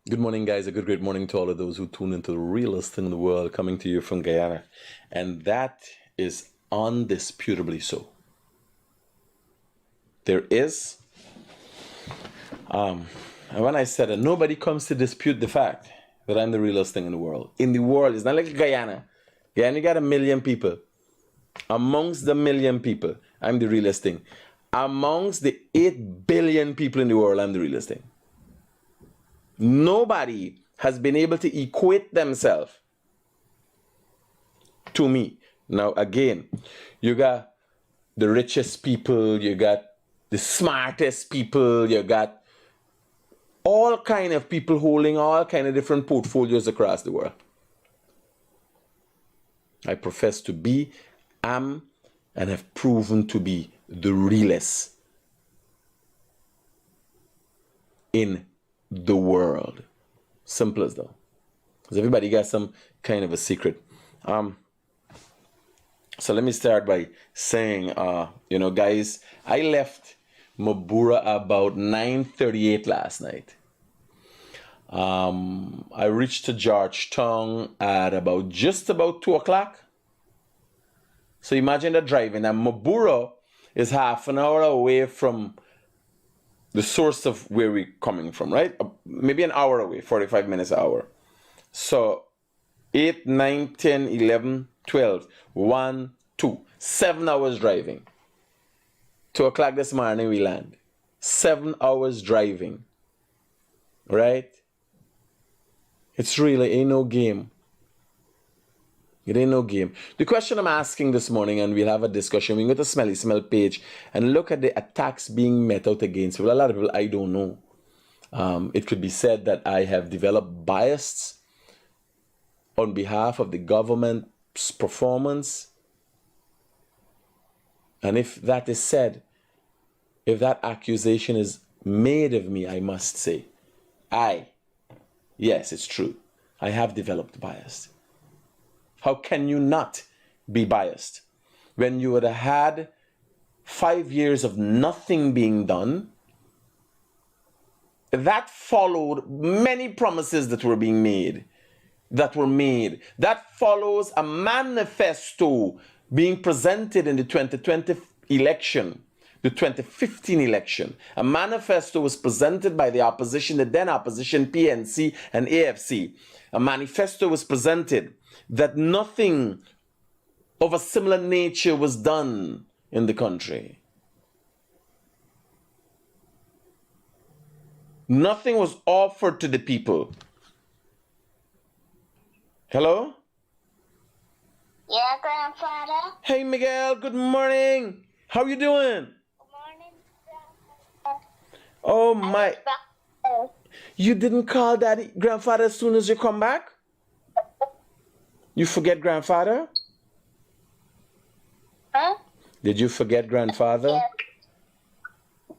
Good morning, guys. A great morning to all of those who tune into the realest thing in the world, coming to you from Guyana. And that is undisputably so. There is, and when I said that nobody comes to dispute the fact that I'm the realest thing in the world. In the world, it's not like Guyana. Guyana got 1 million people. Amongst the 1 million people, I'm the realest thing. Amongst the 8 billion people in the world, I'm the realest thing. Nobody has been able to equate themselves to me. Now, again, you got the richest people, you got the smartest people, you got all kind of people holding all kind of different portfolios across the world. I profess to be, am, and have proven to be the realest in the world. Simple as that. Because everybody got some kind of a secret. So let me start by saying, guys, I left Mabura about 9:38 last night. I reached to Georgetown at just about 2 o'clock. So imagine the driving. And Mabura is half an hour away from the source of where we're coming from, right? Maybe an hour away, 45 minutes an hour. So 8, 9, 10, 11, 12, 1, 2, 7 hours driving. 2 o'clock this morning we land. 7 hours driving, right? It's really ain't no game. It ain't no game. The question I'm asking this morning, and we'll have a discussion, we can go to Smelly Smell page and look at the attacks being met out against people. A lot of people I don't know. It could be said that I have developed bias on behalf of the government's performance. And if that is said, if that accusation is made of me, I must say, yes, it's true. I have developed bias. How can you not be biased when you would have had 5 years of nothing being done? That followed many promises that were being made, that were made. That follows a manifesto being presented in the 2020 election, the 2015 election. A manifesto was presented by the opposition, the then opposition, PNC and AFC. A manifesto was presented that nothing of a similar nature was done in the country. Nothing was offered to the people. Hello? Yeah, grandfather. Hey, Miguel, good morning. How you doing? Good morning, grandfather. Oh, my. You didn't call daddy, grandfather, as soon as you come back? You forget grandfather? Huh? Did you forget grandfather? Yeah.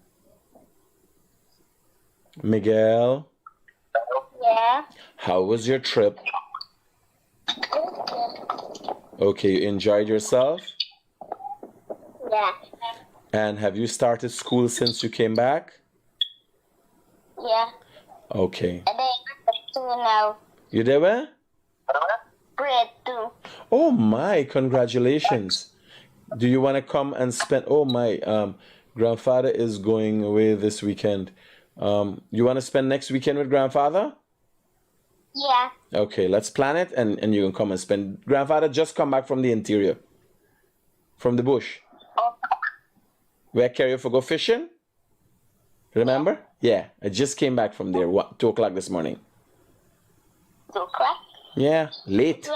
Miguel, Yeah. how was your trip? Okay, you enjoyed yourself? Yeah. And have you started school since you came back? Yeah. Okay. And then grade 2 now. You there, where? Grade 2. Oh my, congratulations. Do you want to come and spend, oh my, grandfather is going away this weekend. You want to spend next weekend with grandfather? Yeah. Okay, let's plan it and you can come and spend. Grandfather just come back from the interior, from the bush. Oh. Where carry you for go fishing? Remember? Yeah, I just came back from there, 2 o'clock this morning. 2 o'clock. Yeah, late.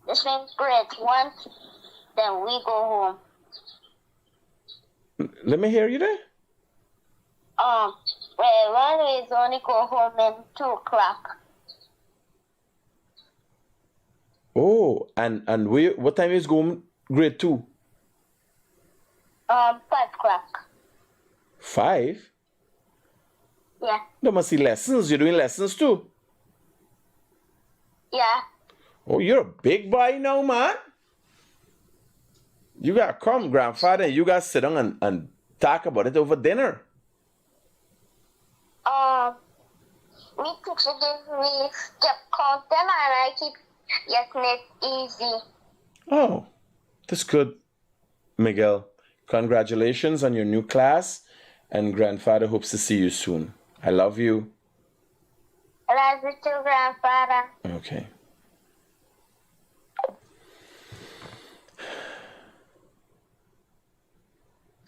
This means grade 1. Then we go home. Let me hear you there. Grade 1 is only go home in 2 o'clock. Oh, and what time is going grade 2? 5 o'clock. 5? Yeah. There must be lessons. You're doing lessons too. Yeah. Oh, you're a big boy now, man. You gotta come, grandfather. You gotta sit down and talk about it over dinner. Me teacher give me step count them and I keep getting it easy. Oh, that's good, Miguel. Congratulations on your new class, and grandfather hopes to see you soon. I love you. I love you too, grandfather. Okay.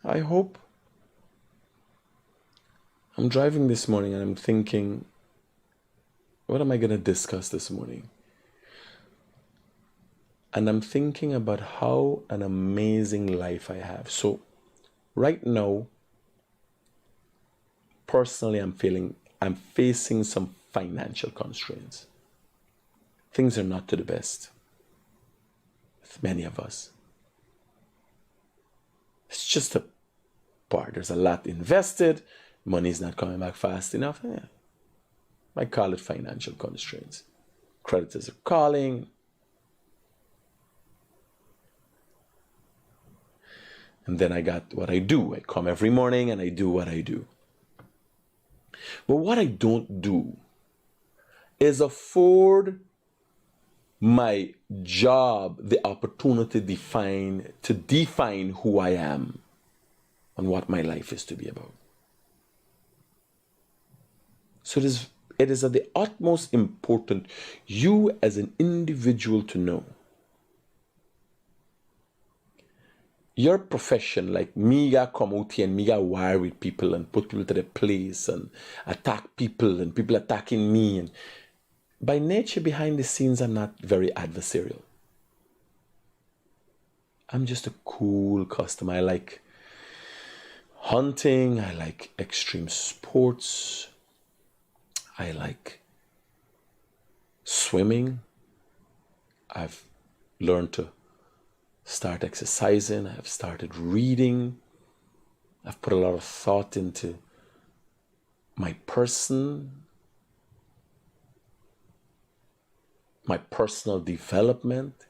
I hope. I'm driving this morning and I'm thinking, what am I going to discuss this morning? And I'm thinking about how an amazing life I have. So right now, personally, I'm facing some financial constraints. Things are not to the best with many of us. It's just a part. There's a lot invested. Money's not coming back fast enough. Yeah. I call it financial constraints. Creditors are calling. And then I got what I do. I come every morning and I do what I do. But what I don't do is afford my job the opportunity to define who I am and what my life is to be about. So it is of the utmost important, you as an individual, to know your profession. Like me got come out here and me got war with people and put people to their place and attack people and people attacking me. And by nature, behind the scenes, I'm not very adversarial. I'm just a cool customer. I like hunting. I like extreme sports. I like swimming. I've learned to start exercising. I've started reading. I've put a lot of thought into my person, my personal development.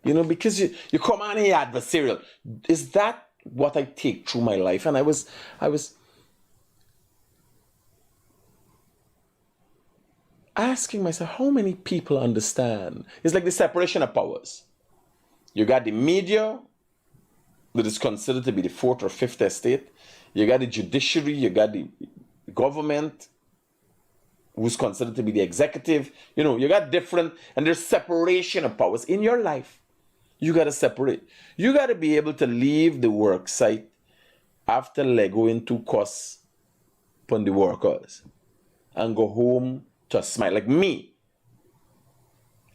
You know, because you come on here adversarial. Is that what I take through my life? And I was asking myself, how many people understand? It's like the separation of powers. You got the media, that is considered to be the fourth or fifth estate. You got the judiciary, you got the government, who's considered to be the executive. You know, you got different, and there's separation of powers in your life. You got to separate. You got to be able to leave the work site after Lego into costs upon the workers and go home to a smile. Like me,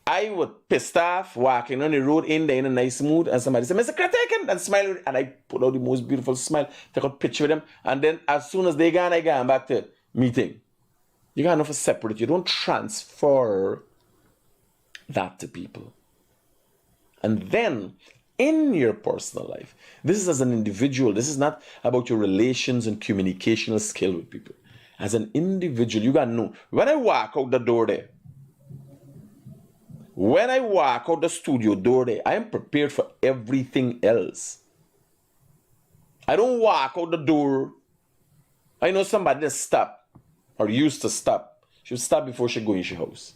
I would pissed off walking on the road in there in a nice mood, and somebody said, Mr. Critic, and smile, and I put out the most beautiful smile, take a picture with them, and then as soon as they gone, I gone back to meeting. You got enough to separate. You don't transfer that to people. And then in your personal life, this is as an individual. This is not about your relations and communicational skill with people. As an individual, you got to know, when I walk out the door there, when I walk out the studio door there, I am prepared for everything else. I don't walk out the door. I know somebody that stopped or used to stop. She would stop before she go in her house.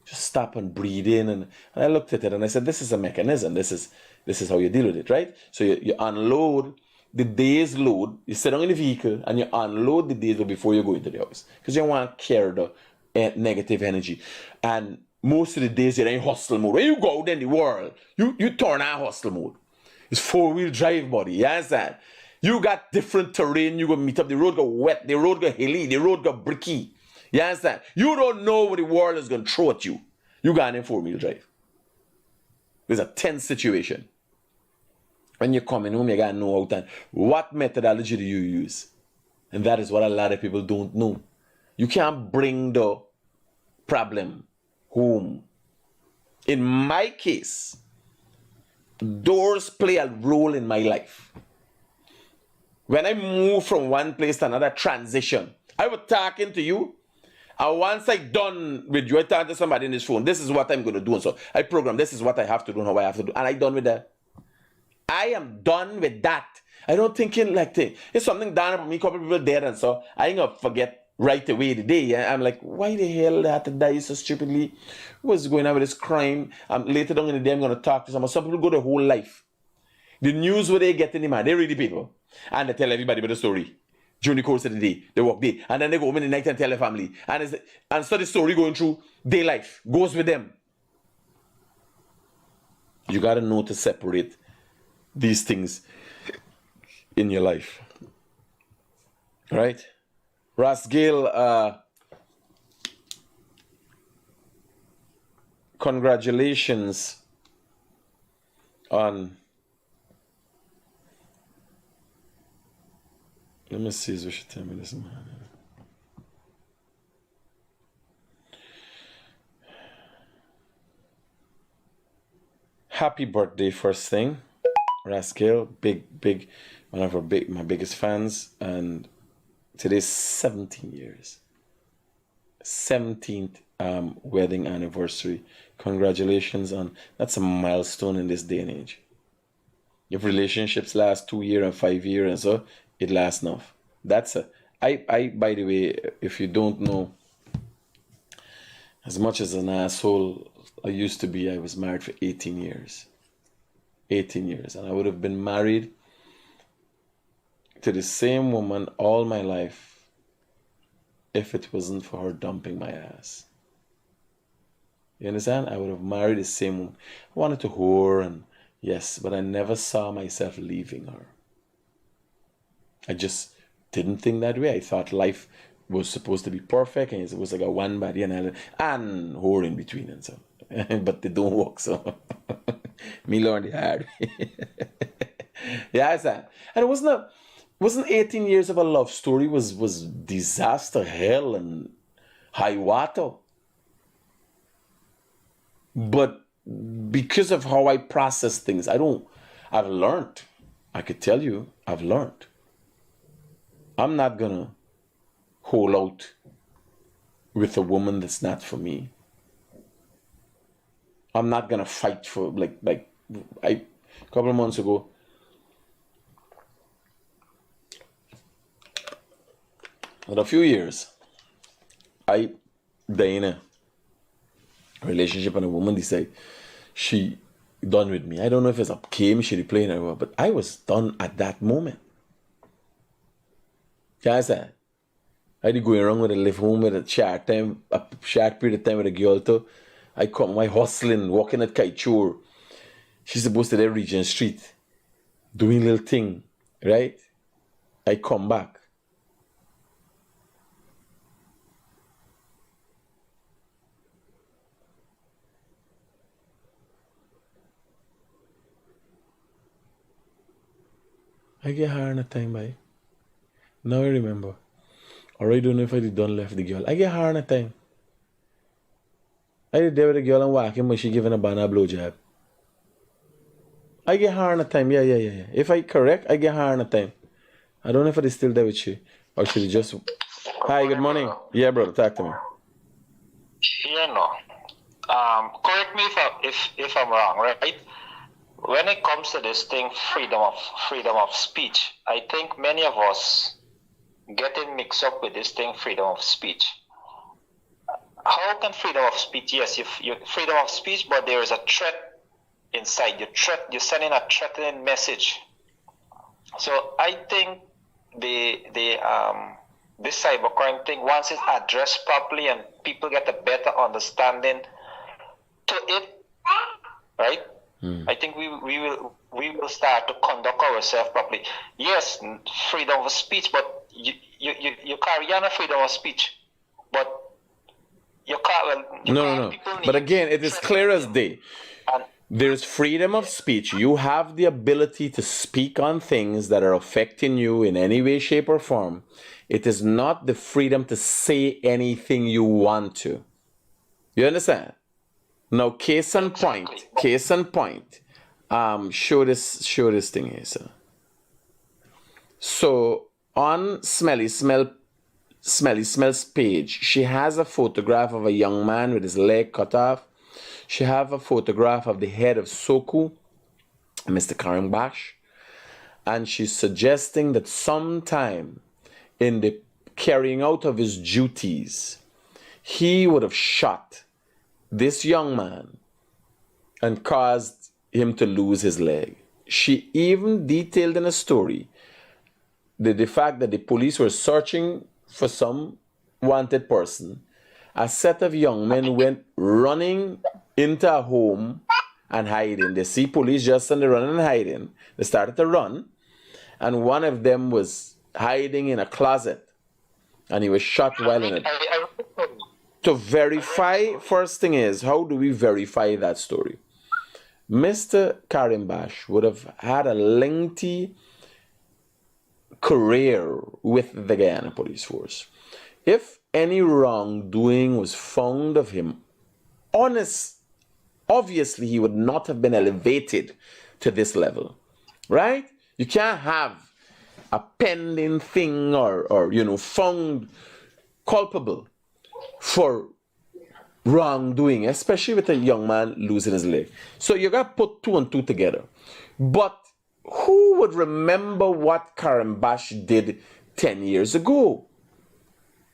Just stop and breathe in. And I looked at it and I said, this is a mechanism. This is how you deal with it, right? So you unload the day's load. You sit down in the vehicle and you unload the day's load before you go into the house. Because you don't want to carry the negative energy. And most of the days you're in hustle mode. When you go out in the world, you turn on hustle mode. It's 4-wheel drive, buddy. You understand? You got different terrain. You go meet up. The road go wet. The road go hilly. The road go bricky. You understand? You don't know what the world is going to throw at you. You got in 4-wheel drive. There's a tense situation. When you're coming home, you got to know what methodology do you use. And that is what a lot of people don't know. You can't bring the problem home. In my case, doors play a role in my life. When I move from one place to another, transition, I was talking to you, and once I done with you, I talk to somebody in this phone, this is what I'm going to do, and so I program, this is what I have to do and how I have to do, and I done with that. I am done with that. I don't think in like thing. It's something done for me, a couple people dead, and so I ain't gonna forget right away today. I'm like, why the hell they had to die so stupidly? What's going on with this crime? Later on in the day, I'm going to talk to someone. Some people go their whole life. The news where they get in the man, they read the paper and they tell everybody about the story. During the course of the day, they work day, and then they go home in the night and tell their family. And so the story going through their life goes with them. You got to know to separate these things in your life. Right? Rasgil, congratulations on... Let me see if she tell me this, man. Happy birthday, first thing. Rascal, big, one of my biggest fans, and today's 17 years. 17th wedding anniversary. Congratulations on that's a milestone in this day and age. If relationships last 2 years and 5 years and so, it lasts enough. That's I by the way, if you don't know, as much as an asshole I used to be, I was married for 18 years. 18 years. And I would have been married to the same woman all my life if it wasn't for her dumping my ass. You understand? I would have married the same woman. I wanted to whore, and yes, but I never saw myself leaving her. I just didn't think that way. I thought life was supposed to be perfect, and it was like a one body and whore in between and so. But they don't work, so me learned the hard way. Yeah, I said, and it wasn't 18 years of a love story. Was disaster, hell, and high water. But because of how I process things, I've learned. I could tell you, I've learned. I'm not gonna hold out with a woman that's not for me. I'm not gonna fight for a couple of months ago. In a few years, I in a relationship, and a woman decided she done with me. I don't know if it's a game she playing or what, but I was done at that moment. Yeah, I said, I did going around with a live home with a short period of time with a girl too. I come my hustling, walking at Kaichur. She's supposed to be Regent Street, doing little thing, right? I come back. I get her in a time, by. Now I remember. Or I don't know if I did done left the girl. I get her in a time. I did there with the girl and walking, but she giving a banana blowjob. I get her in a time. Yeah. If I correct, I get her in a time. I don't know if I still there with you. Or should just... Hi, good morning. Yeah, brother, talk to me. You know, correct me if I'm wrong, right? When it comes to this thing, freedom of speech, I think many of us getting mixed up with this thing, freedom of speech. How can freedom of speech? Yes, you freedom of speech, but there is a threat inside. You're sending a threatening message. So I think this cybercrime thing, once it's addressed properly and people get a better understanding to it, right? I think we will start to conduct ourselves properly. Yes, freedom of speech, but you carry on a freedom of speech, but you can't. No. But again, it is clear as day. There's freedom of speech. You have the ability to speak on things that are affecting you in any way, shape, or form. It is not the freedom to say anything you want to. You understand? Now, case in point. Show this thing here, sir. So on Smelly Smell's page, she has a photograph of a young man with his leg cut off. She have a photograph of the head of Soku, Mr. Karimbash, and she's suggesting that sometime in the carrying out of his duties, he would have shot this young man and caused him to lose his leg. She even detailed in a story the fact that the police were searching for some wanted person. A set of young men went running into a home and hiding. They see police just and they run and hiding. They started to run, and one of them was hiding in a closet, and he was shot while in it. To verify, first thing is, how do we verify that story? Mr. Karimbash would have had a lengthy career with the Guyana Police Force. If any wrongdoing was found of him, obviously he would not have been elevated to this level, right? You can't have a pending thing or found culpable for wrongdoing, especially with a young man losing his leg. So you got to put two and two together. But who would remember what Karimbash did 10 years ago?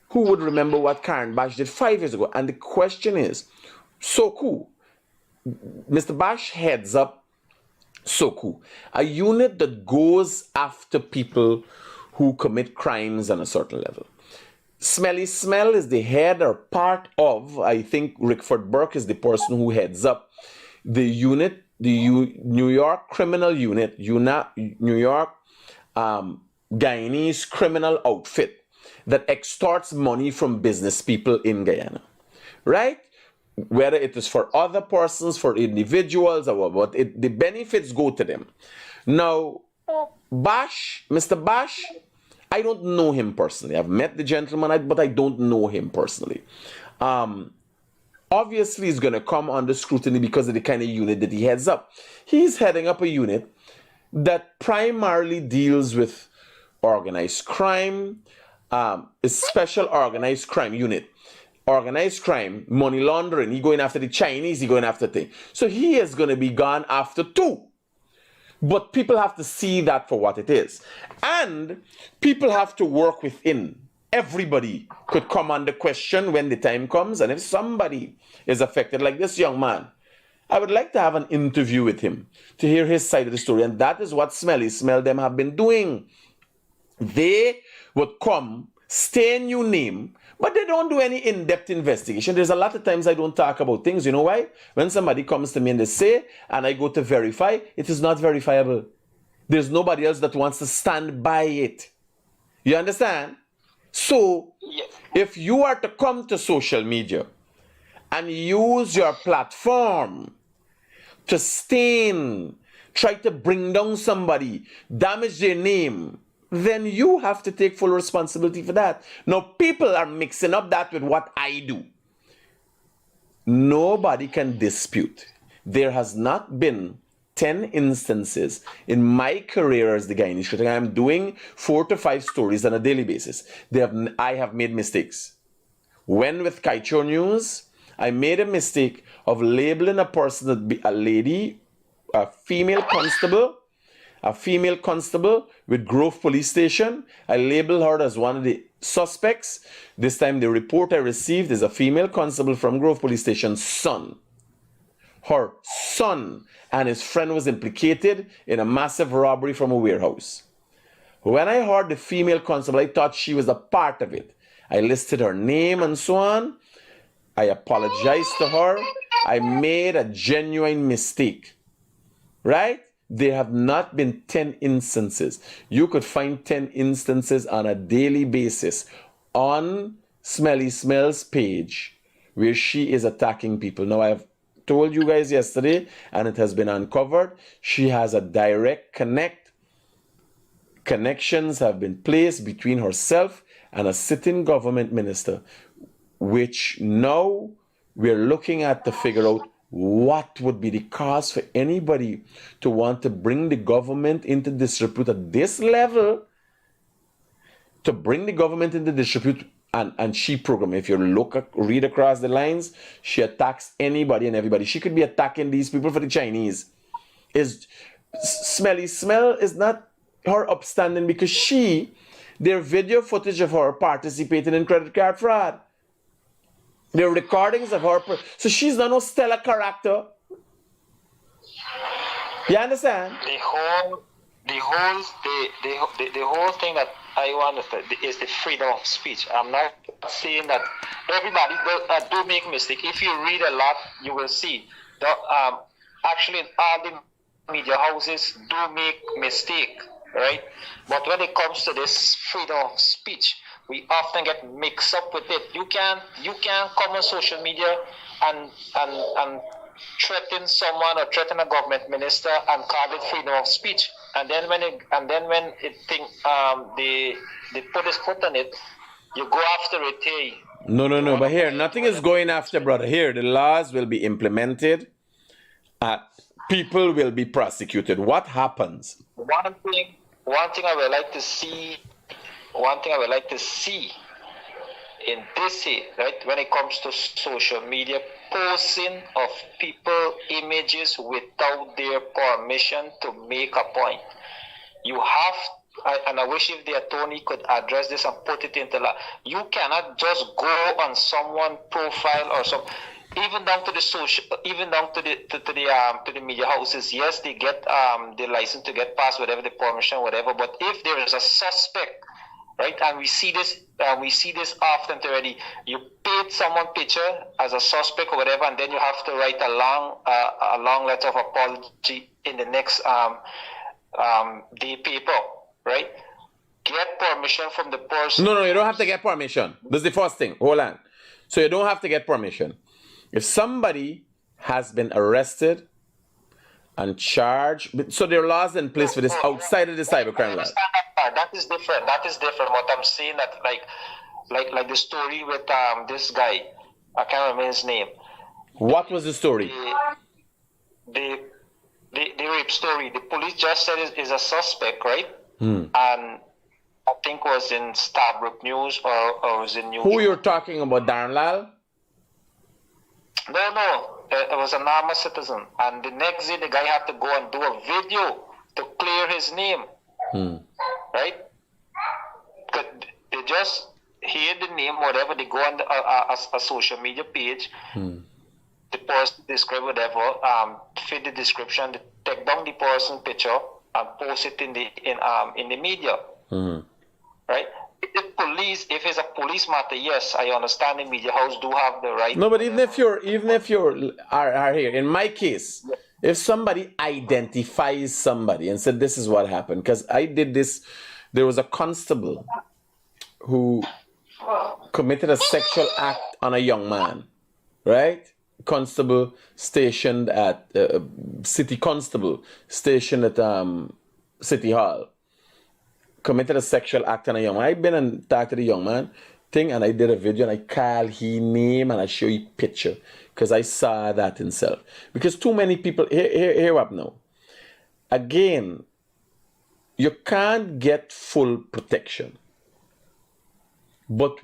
Who would remember what Karimbash did 5 years ago? And the question is, Soku, Mr. Bash heads up Soku, a unit that goes after people who commit crimes on a certain level. Smelly Smell is the head or part of, I think Rickford Burke is the person who heads up the unit, the New York criminal unit, New York Guyanese criminal outfit that extorts money from business people in Guyana, right? Whether it is for other persons, for individuals, or what, the benefits go to them. Now, Mr. Bash, I don't know him personally. I've met the gentleman, but I don't know him personally. Obviously, he's going to come under scrutiny because of the kind of unit that he heads up. He's heading up a unit that primarily deals with organized crime, a special organized crime unit. Organized crime, money laundering, he going after the Chinese, he going after things. So he is going to be gone after too. But people have to see that for what it is. And people have to work within. Everybody could come under question when the time comes. And if somebody is affected, like this young man, I would like to have an interview with him to hear his side of the story. And that is what Smelly Smell them have been doing. They would come, stain your name, but they don't do any in-depth investigation. There's a lot of times I don't talk about things. You know why? When somebody comes to me and they say, and I go to verify, it is not verifiable. There's nobody else that wants to stand by it. You understand? So, if you are to come to social media and use your platform to stain, try to bring down somebody, damage their name, then you have to take full responsibility for that. Now, people are mixing up that with what I do. Nobody can dispute. There has not been 10 instances in my career as the Guyanese critic. I am doing 4 to 5 stories on a daily basis. I have made mistakes. When with Kaicho News, I made a mistake of labeling a person that be a lady, a female constable with Grove Police Station. I labeled her as one of the suspects. This time the report I received is a female constable from Grove Police Station's son. Her son and his friend was implicated in a massive robbery from a warehouse. When I heard the female constable, I thought she was a part of it. I listed her name and so on. I apologized to her. I made a genuine mistake, right? There have not been 10 instances. You could find 10 instances on a daily basis on Smelly Smell's page where she is attacking people. Now, I've told you guys yesterday, and it has been uncovered, she has a direct connect. Connections have been placed between herself and a sitting government minister, which now we're looking at to figure out what would be the cause for anybody to want to bring the government into disrepute at this level, to bring the government into disrepute. And she program, if you read across the lines, she attacks anybody and everybody. She could be attacking these people for the Chinese. Smelly Smell is not her upstanding because she There are video footage of her participating in credit card fraud. There are recordings of her. So she's not no stellar character. You understand? The whole thing that I want is the freedom of speech. I'm not saying that everybody do make mistakes. If you read a lot, you will see that actually all the media houses do make mistake, right? But when it comes to this freedom of speech, we often get mixed up with it. You can come on social media and threaten someone or threaten a government minister and call it freedom of speech. And then when they put his foot on it, you go after it. Hey. No. But here, nothing is going after, brother. Here, the laws will be implemented. People will be prosecuted. What happens? One thing I would like to see. In this, right, when it comes to social media, posting of people images without their permission to make a point. You have, and I wish if the attorney could address this and put it into law. You cannot just go on someone's profile or some, even down to the social, even down to the media houses. Yes, they get the license to get past whatever the permission, whatever. But if there is a suspect, right, and we see this often already. You paid someone picture as a suspect or whatever, and then you have to write a long letter of apology in the next day paper, right? Get permission from the person. No, you don't have to get permission. That's the first thing. Hold on. So you don't have to get permission. If somebody has been arrested and charged, so there are laws in place for this outside of the cybercrime law. That is different. What I'm saying, that like the story with this guy, I can't remember his name. What was the story? The rape story. The police just said is a suspect, right? And I think was in Starbrook News or was in News. Who you're talking about, Darren Lal? No. It was a normal citizen, and the next day the guy had to go and do a video to clear his name. Right? They just hear the name, whatever, they go on a social media page, the person describe whatever, fit the description, they take down the person picture and post it in the media. Right? If it's a police matter, yes, I understand the media house do have the right. No, but even if you're are here, in my case, if somebody identifies somebody and said this is what happened, because I did this, there was a constable who committed a sexual act on a young man, right? Constable stationed at city constable stationed at City Hall committed a sexual act on a young man. I've been and talked to the young man thing, and I did a video and I call his name and I show you picture because I saw that himself. Because too many people here up now. Again, you can't get full protection. But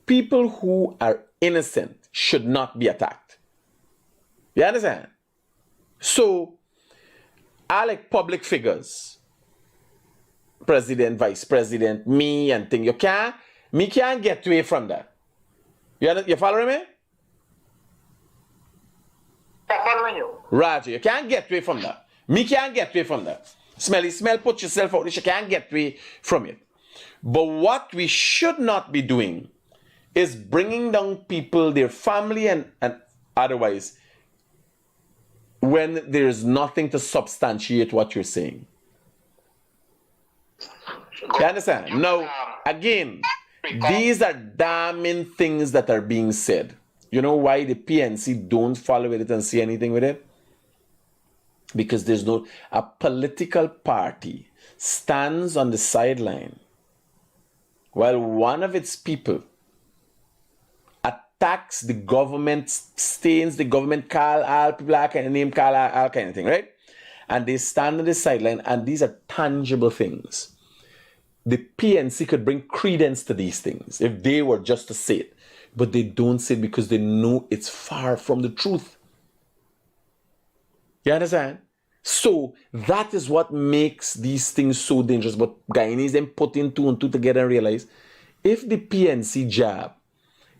people who are innocent should not be attacked. You understand? So, I like public figures. President, vice president, me and thing. Me can't get away from that. You following me? I'm following you. Roger, you can't get away from that. Me can't get away from that. Smell, put yourself out. You can't get away from it. But what we should not be doing is bringing down people, their family and otherwise, when there's nothing to substantiate what you're saying. You understand? Now, again, these are damning things that are being said. You know why the PNC don't follow with it and see anything with it? Because there's a political party stands on the sideline while one of its people attacks the government, stains the government, call all people, all kind of name, call all kind of thing, right? And they stand on the sideline, and these are tangible things. The PNC could bring credence to these things if they were just to say it. But they don't say it because they know it's far from the truth. You understand? So that is what makes these things so dangerous. But Guyanese then put in two and two together and realize if the PNC job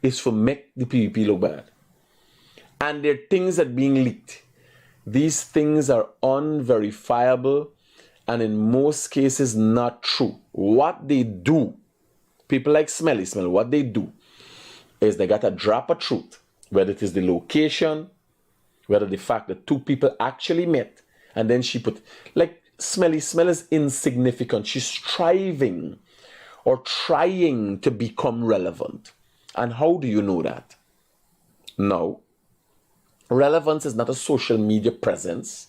is for make the PPP look bad, and there are things that are being leaked, these things are unverifiable and in most cases not true. What they do, people like Smelly Smell, what they do is they got a drop of truth, whether it is the location, whether the fact that two people actually met, and then she put, like Smelly Smell is insignificant. She's striving or trying to become relevant. And how do you know that? No. Relevance is not a social media presence.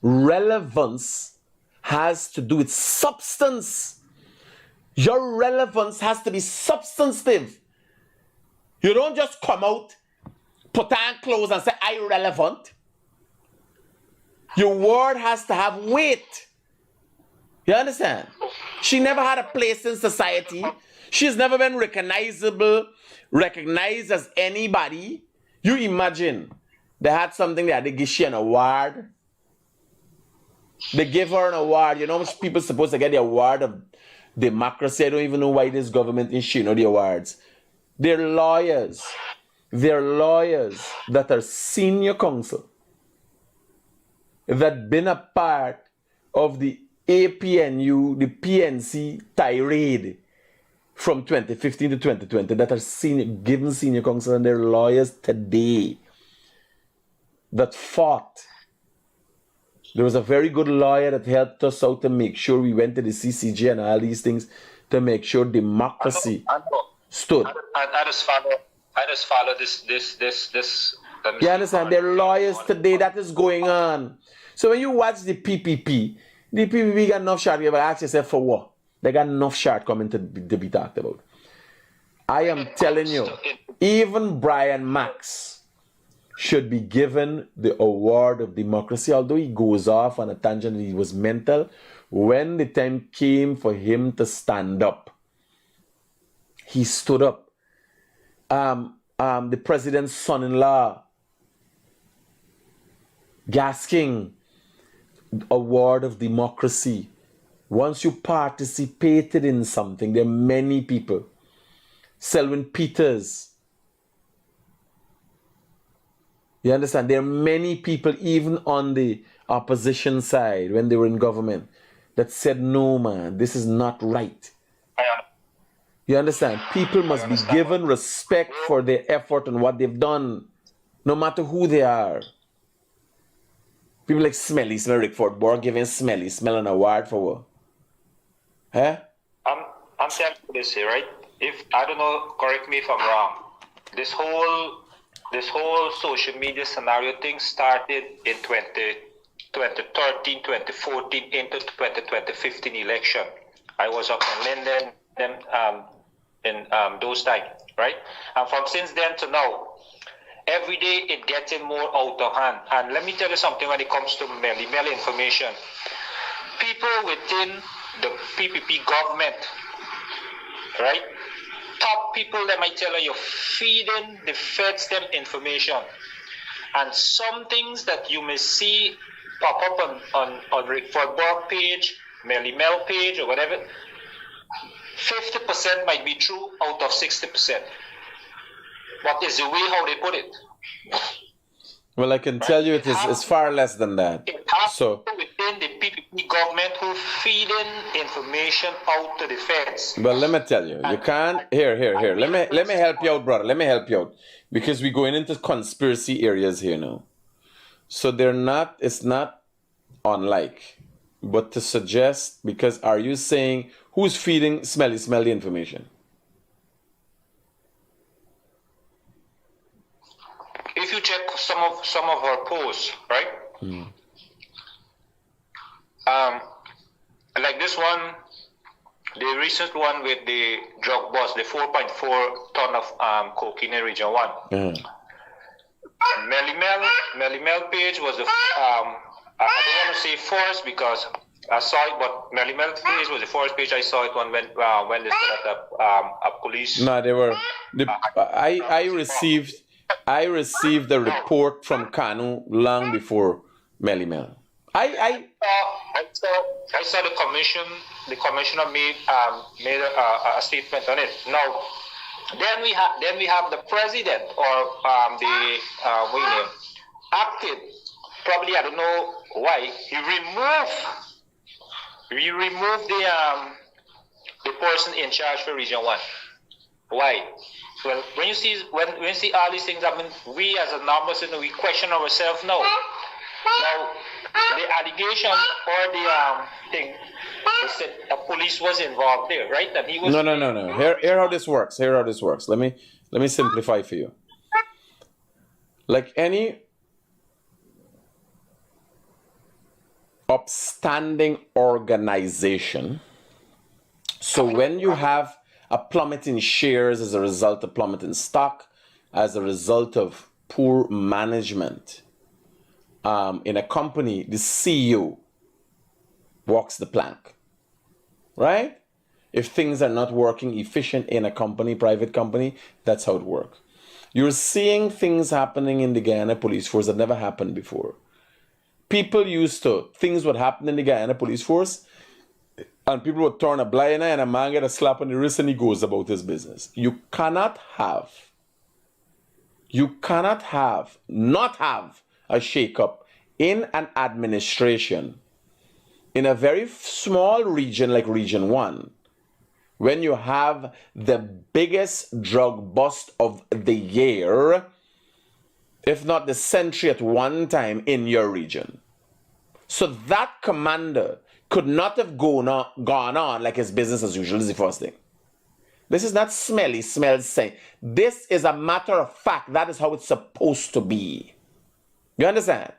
Relevance has to do with substance. Your relevance has to be substantive. You don't just come out, put on clothes and say, I'm relevant. Your word has to have weight. You understand? She never had a place in society. She's never been recognized as anybody. You imagine they had something there, they give she an award. They give her an award. You know how much people supposed to get the award of democracy? I don't even know why this government is she, the awards. They're lawyers. They're lawyers that are senior counsel that been a part of the APNU, the PNC tirade from 2015 to 2020 that are given senior counsel, and they're lawyers today that fought. There was a very good lawyer that helped us out to make sure we went to the CCJ and all these things to make sure democracy stood. I just follow this. You understand? There are lawyers today that is going on. So when you watch the PPP got enough shot. You ever ask yourself for what? They got enough shortcoming to be talked about. I am telling you, even Brian Max should be given the award of democracy, although he goes off on a tangent, he was mental. When the time came for him to stand up, he stood up. The president's son-in-law, Gasking, award of democracy. Once you participated in something, there are many people. Selwyn Peters. You understand? There are many people, even on the opposition side, when they were in government, that said, no, man, this is not right. You understand? People must be given respect for their effort and what they've done, no matter who they are. People like Smelly Smell, Rick Ford Borg giving Smelly Smell an award for what? Huh? I'm telling you this here, right? If I don't know, correct me if I'm wrong. This whole social media scenario thing started in 2013, 2014 into 2015 election. I was up in Linden in those times, right? And from since then to now, every day it getting more out of hand. And let me tell you something when it comes to mail information. People within the PPP government, right? Top people, let me tell you, feeding the feds them information. And some things that you may see pop up on Rick Fordborg page, Melly Mel page, or whatever, 50% might be true out of 60%. What is the way how they put it? Well, I can tell you it's far less than that. So within the PPP government who feeding information out to the feds. Well, let me tell you, you can't. Here. Let me help you out, brother. Let me help you out because we're going into conspiracy areas here now. So it's not unlike, but to suggest, because are you saying who's feeding smelly information? If you check some of our posts, right? Like this one, the recent one with the drug bust, the 4.4 ton of cocaine in Region 1. Melly Mel page was the I don't want to say first because I saw it, but Melly Mel page was the first page I saw it when they set up a police. No, they were. I received I received the report from Kanu long before Melly Mel. I saw the commission. The commissioner made a statement on it. Now, then we have the president or the acted. Probably I don't know why he removed the person in charge for Region 1. Why? Well, when you see all these things happen, we as a normal citizen, we question ourselves now. Now, the allegation or the thing is that the police was involved there, right? And he was No. Here how this works. Let me simplify for you. Like any upstanding organization, so when you have a plummet in shares as a result of plummet in stock, as a result of poor management in a company, the CEO walks the plank, right? If things are not working efficient in a company, private company, that's how it works. You're seeing things happening in the Guyana police force that never happened before. Things would happen in the Guyana police force, and people would turn a blind eye and a man get a slap on the wrist and he goes about his business. You cannot have not have a shakeup in an administration in a very small region like Region 1 when you have the biggest drug bust of the year, if not the century at one time in your region. So that commander could not have gone on like his business as usual is the first thing. This is not smells saying. This is a matter of fact. That is how it's supposed to be. You understand?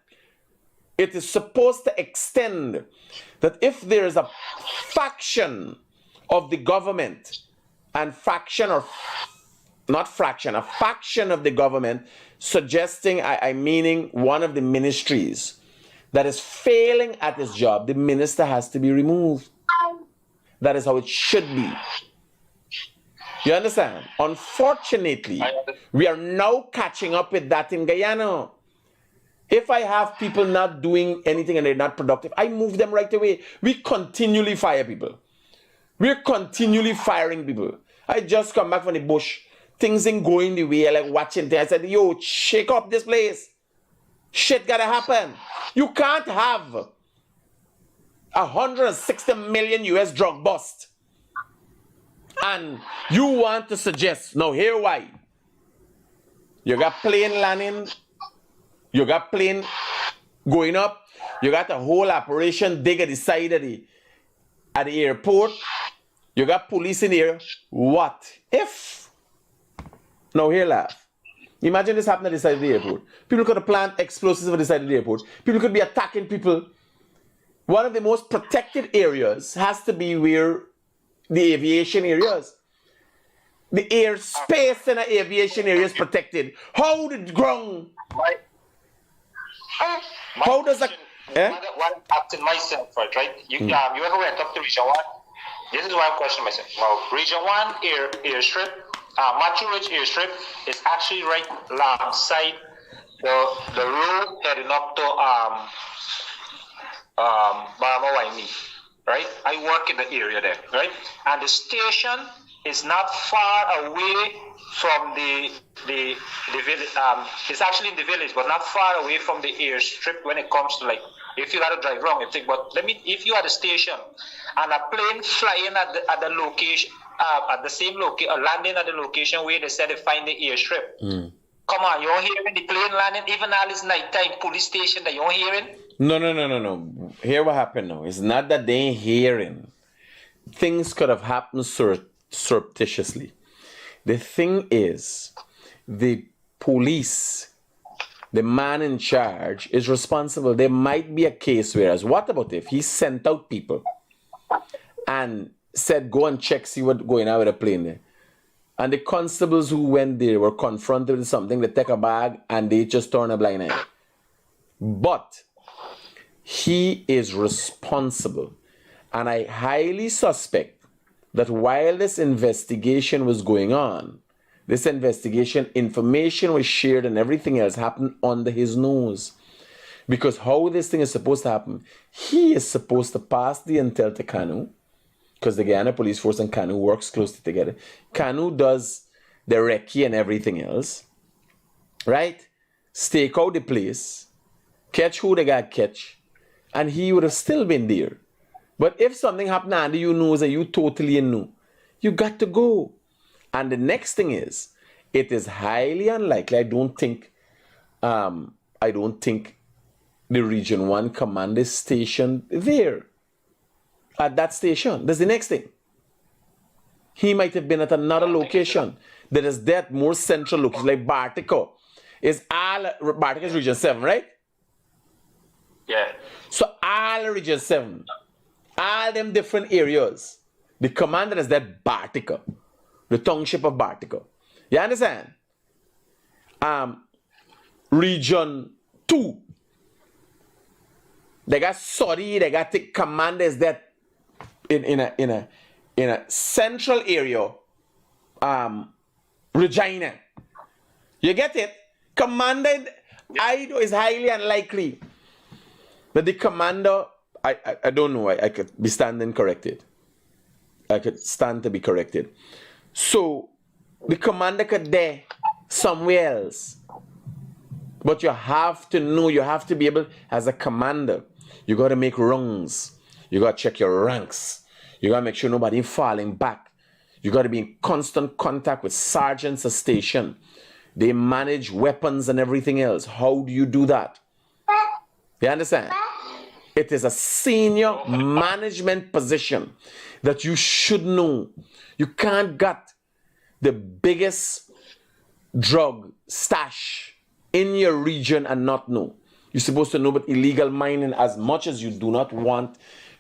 It is supposed to extend that if there is a faction of the government and a faction of the government suggesting, meaning one of the ministries that is failing at its job, the minister has to be removed. That is how it should be. You understand? Unfortunately, we are now catching up with that in Guyana. If I have people not doing anything and they're not productive, I move them right away. We continually fire people. We're continually firing people. I just come back from the bush. Things ain't going the way I like watching things. I said, yo, shake up this place. Shit gotta happen. You can't have 160 million US drug bust. And you want to suggest, now here why. You got plane landing, you got plane going up, you got a whole operation dig at the side of at the airport, you got police in here. What if? Now here laugh. Imagine this happened at the side of the airport. People could have planned explosives at the side of the airport. People could be attacking people. One of the most protected areas has to be where the aviation areas. The airspace in an aviation area is protected. How the ground? How does that? One asking myself, right? You ever went up to Region 1? This is why I'm questioning myself. Well, Region 1 airstrip, Machu Ridge airstrip is actually right alongside the road heading up to Barama Waini, right? I work in the area there, right? And the station is not far away from the village. It's actually in the village, but not far away from the airstrip when it comes to, like, if you gotta drive wrong, you think, but if you are at the station and a plane flying at the location, at the same location, landing at the location where they said they find the airstrip. Come on, you're hearing the plane landing, even all this nighttime police station that you're hearing? No. Hear what happened now. It's not that they ain't hearing. Things could have happened surreptitiously. The thing is, the police, the man in charge, is responsible. There might be a case whereas, what about if he sent out people and said, go and check, see what's going on with the plane there? And the constables who went there were confronted with something, they take a bag and they just turn a blind eye. But he is responsible. And I highly suspect that while this investigation was going on, This investigation, information was shared and everything else happened under his nose. Because how this thing is supposed to happen, he is supposed to pass the intel to Kanu, because the Guyana Police Force and Kanu works closely together. Kanu does the recce and everything else, right? Stake out the place, catch who they got catch, and he would have still been there. But if something happened under your nose and you totally knew, you got to go. And the next thing is, it is highly unlikely. I don't think the Region 1 command is stationed there. At that station. That's the next thing. He might have been at another location that is that more central location, like Bartico. Bartico is Region 7, right? Yeah. So all Region 7, all them different areas, the commander is that Bartico, the township of Bartico. You understand? Region 2, they got Sorry, they got the commanders that in a central area, Regina. You get it? Commander, is highly unlikely. But the commander, I don't know, I could be standing corrected. I could stand to be corrected. So, the commander could there, somewhere else. But you have to know, you have to be able, as a commander, you got to make rungs. You got to check your ranks. You got to make sure nobody falling back. You got to be in constant contact with sergeants at station. They manage weapons and everything else. How do you do that? You understand? It is a senior management position that you should know. You can't get the biggest drug stash in your region and not know. You're supposed to know about illegal mining. As much as you do not want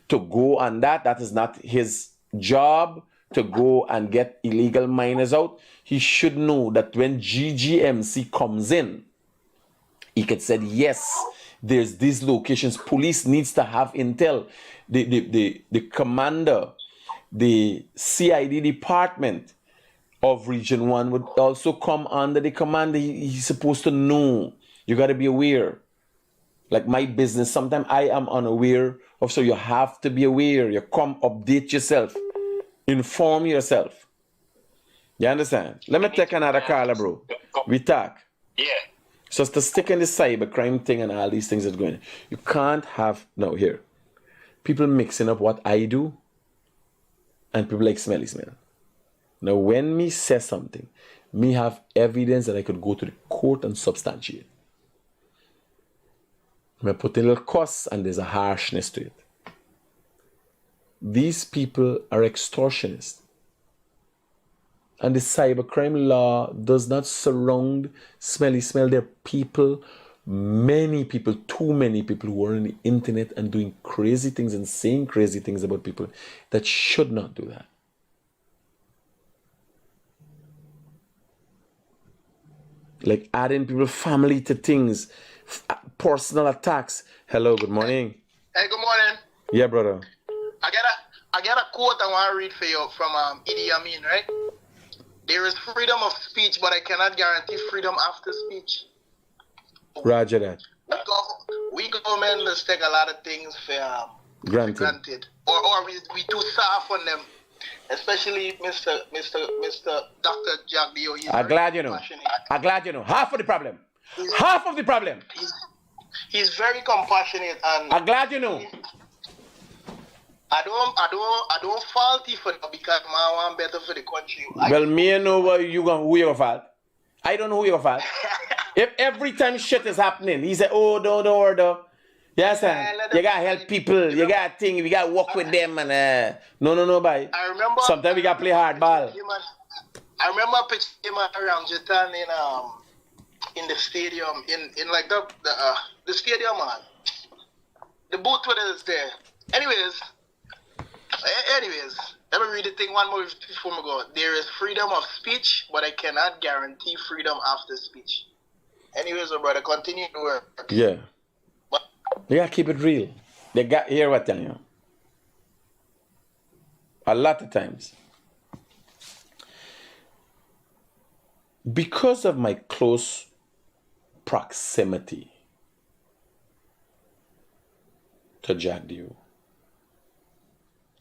to go on that, that is not his job to go and get illegal miners out. He should know that when GGMC comes in, he could say, yes, there's these locations. Police needs to have intel. The commander, the CID department of Region 1 would also come under the commander. He's supposed to know. You got to be aware. Like my business, sometimes I am unaware of, so you have to be aware. You come update yourself. Inform yourself. You understand? Let me take another caller, bro. We talk. Yeah. So to stick in the cybercrime thing and all these things that's going on, you can't have, no, here, people mixing up what I do and people like smelly smell. Now, when me say something, me have evidence that I could go to the court and substantiate. I put in a little costs and there's a harshness to it. These people are extortionists. And the cybercrime law does not surround smelly smell. There are people, many people, too many people who are on the internet and doing crazy things and saying crazy things about people that should not do that. Like adding people's family to things, personal attacks. Hello, good morning. Hey, good morning. Yeah, brother. I got a quote I want to read for you from Idi Amin, right? There is freedom of speech, but I cannot guarantee freedom after speech. Roger that. We governments take a lot of things for Granted. Or we too soft on them. Especially Mr. Dr. Jack Dio. I'm glad you know. I'm glad you know. Half of the problem. Half of the problem. He's very compassionate, and I'm glad you know. I don't fault you for that because I want better for the country. Well, me know who you're fault. I don't know who you're fault. If every time shit is happening, he say, "Oh, don't order." Yes, sir. You gotta help people. You gotta think. We gotta work with them, and no, bye. I remember. Sometimes we gotta play hardball. I remember pitching around Jatan in the stadium, in like the stadium, man. The booth was there. Anyways, let me read the thing one more before we go. There is freedom of speech, but I cannot guarantee freedom after speech. Anyways, brother, continue to work. Yeah. They gotta keep it real. They got hear what I tell you. A lot of times. because of my close proximity to Jagdeo,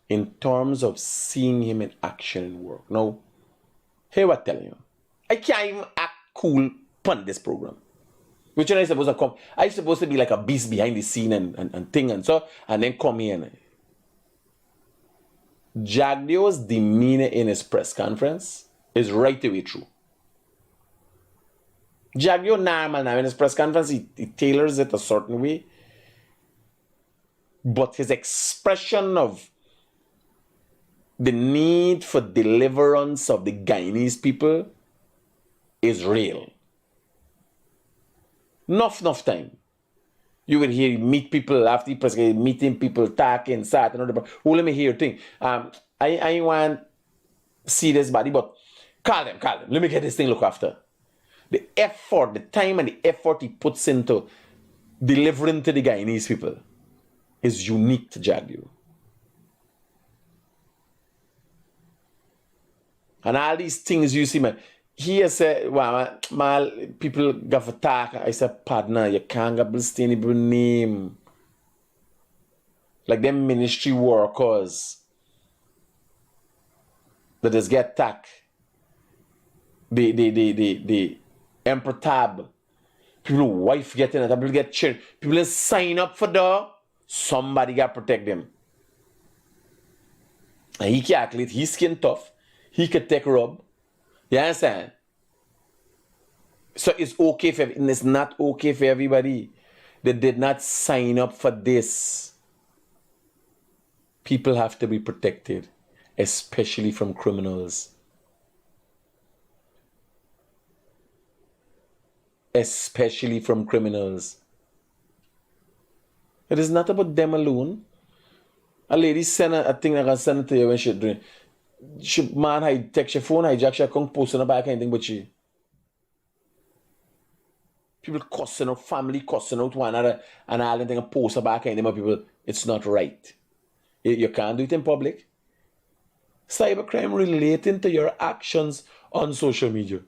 in terms of seeing him in action and work. Now, here what I'm telling you. I can't even act cool on this program. Which one I supposed to come? I supposed to be like a beast behind the scene and thing and so, and then come here. Jagdeo's demeanor in his press conference is right away true. Jagdeo normal now in his press conference, he tailors it a certain way. But his expression of the need for deliverance of the Guyanese people is real. Enough time. You will hear meet people after the press, meeting people, talking, sat, and other. Oh, let me hear a thing. I want to see this body, but call them. Let me get this thing look after. The effort, the time and the effort he puts into delivering to the Guyanese people is unique to Jagdeo. And all these things you see, man. He has said, well, people got to talk. I said, partner, you can't get sustainable name. Like them ministry workers that just get attacked. The emperor tab. People wife getting it, people get children. People sign up for the somebody got to protect them. And he calculate, he's skin tough. He could take rub. You understand? So it's okay for and it's not okay for everybody. They did not sign up for this. People have to be protected, especially from criminals. Especially from criminals. It is not about them alone. A lady send a thing that can send it to you when she's doing. Man, text your phone, hijack your account, post on the back, anything but she. People cussing out, family cussing out one another, and all anything and post back, anything but people. It's not right. You can't do it in public. Cybercrime relating to your actions on social media.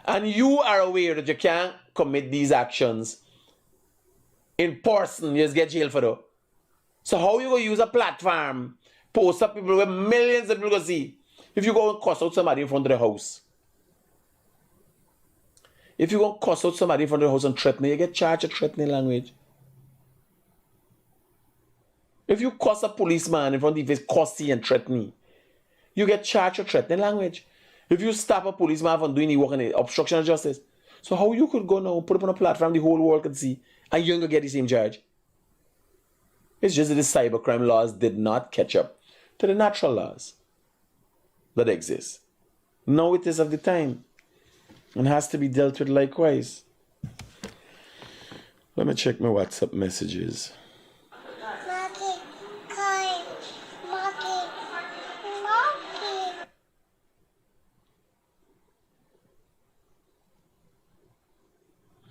And you are aware that you can't commit these actions in person. You just get jailed for that. So how you going to use a platform, post up people where millions of people go see? If you go and cuss out somebody in front of the house. If you go and cuss out somebody in front of the house and threaten, you get charged with threatening language. If you cuss a policeman in front of his face, cussy and threatening, you get charged with threatening language. If you stop a policeman from doing any work in obstruction of justice. So how you could go now, put up on a platform the whole world can see, and you ain't gonna get the same charge? It's just that the cybercrime laws did not catch up to the natural laws that exist. Now it is of the time and has to be dealt with likewise. Let me check my WhatsApp messages.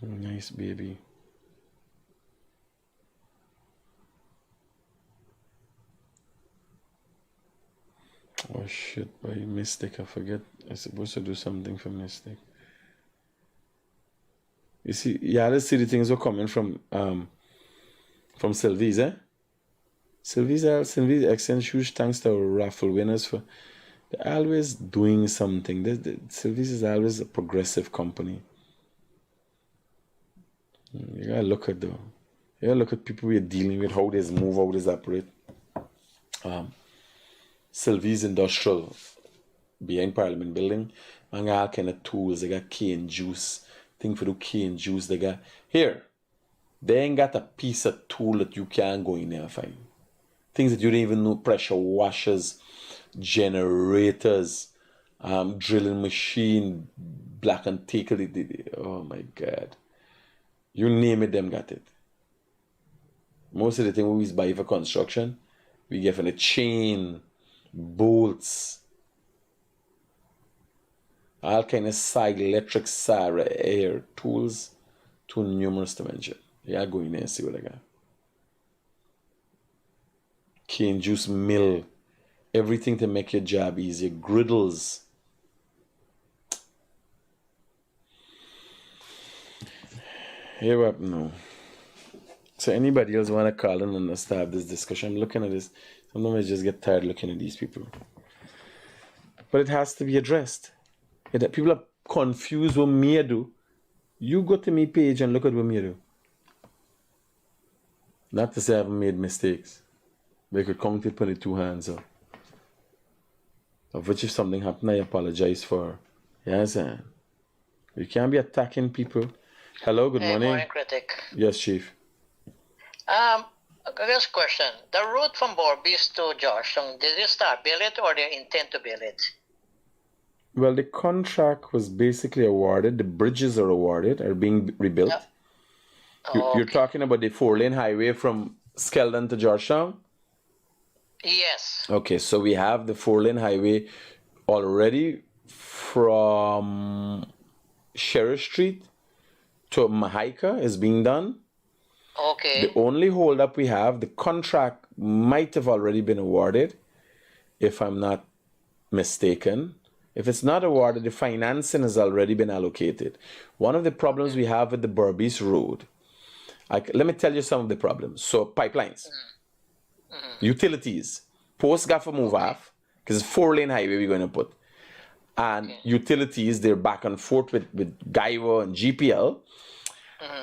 Nice baby. Oh shit, by mistake I forget. I'm supposed to do something for mistake. You see, let's see the things are coming from Sylvie's, eh? Sylvie's extends huge thanks to our raffle winners for they're always doing something. Sylvie's is always a progressive company. You gotta look at You gotta look at people we're dealing with, how they move, how they operate. Sylvie's Industrial behind Parliament Building, and all kind of tools. They got cane juice, thing for the cane juice. They got here. They ain't got a piece of tool that you can't go in there and find. Things that you don't even know: pressure washers, generators, drilling machine, black and tackle. Oh my God. You name it, them got it. Most of the thing we buy for construction, we get from the chain, bolts, all kind of side electric air tools, too numerous to mention. Yeah, go in there and see what I got. Cane juice mill, everything to make your job easier. Griddles. Here up no. So anybody else want to call in and start this discussion? I'm looking at this. Sometimes I just get tired looking at these people. But it has to be addressed. People are confused what me do. You go to me page and look at what me do. Not to say I haven't made mistakes. But you could count it on the two hands up. Of which if something happened, I apologize for. You understand? You can't be attacking people. Hello, good morning. Good morning, Critic. Yes, Chief. This question. The route from Borbis to Georgetown, did they start build it or they intend to build it? Well, the contract was basically awarded. The bridges are awarded, are being rebuilt. Yep. You're talking about the 4-lane highway from Skeldon to Georgetown? Yes. Okay, so we have the 4-lane highway already from Sheriff Street to Mahaika is being done. Okay. The only holdup we have, the contract might have already been awarded, if I'm not mistaken. If it's not awarded, the financing has already been allocated. One of the problems we have with the Berbice Road, let me tell you some of the problems. So pipelines, utilities, post gaffer move off, because it's 4-lane highway we're going to put. And utilities, they're back and forth with Gaiwa and GPL.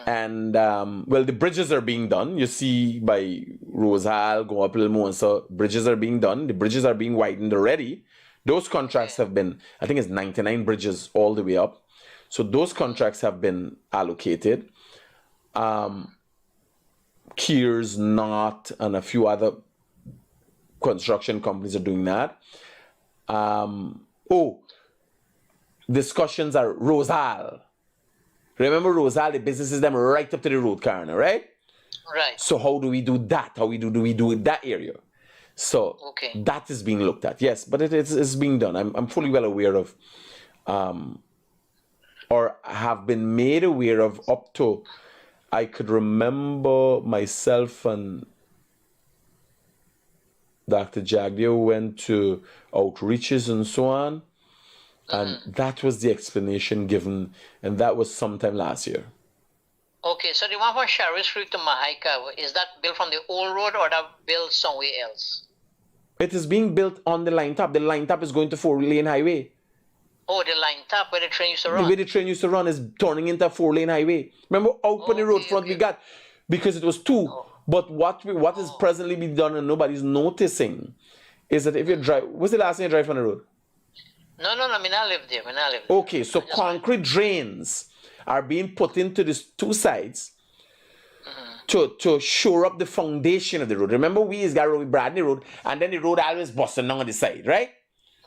And, well, the bridges are being done. You see by Rose Hall, go up a little more. So bridges are being done. The bridges are being widened already. Those contracts have been, I think it's 99 bridges all the way up. So those contracts have been allocated. Kears, Knott, and a few other construction companies are doing that. Discussions are Rose Hall. Remember Rose Hall, the businesses them right up to the road corner, right? Right. So how do we do that? How do we do that area? So that is being looked at, yes, but it's being done. I'm fully well aware of, or have been made aware of up to, I could remember myself and Dr. Jagdeo went to outreaches and so on, and that was the explanation given, and that was sometime last year. Okay, so the one from Sheriff Street to Mahaika, is that built from the old road or that built somewhere else? It is being built on the line top. The line top is going to 4-lane highway. Oh, the line top where the train used to run? Where the train used to run is turning into a 4-lane highway. Remember, out on the road front we got, because it was 2. But what is presently being done and nobody's noticing is that if you drive, what's the last time you drive on the road? No, I mean, I live there. Okay, so concrete drains are being put into these 2 sides to shore up the foundation of the road. Remember, we is got Bradley Road, and then the road always busting down on the side, right?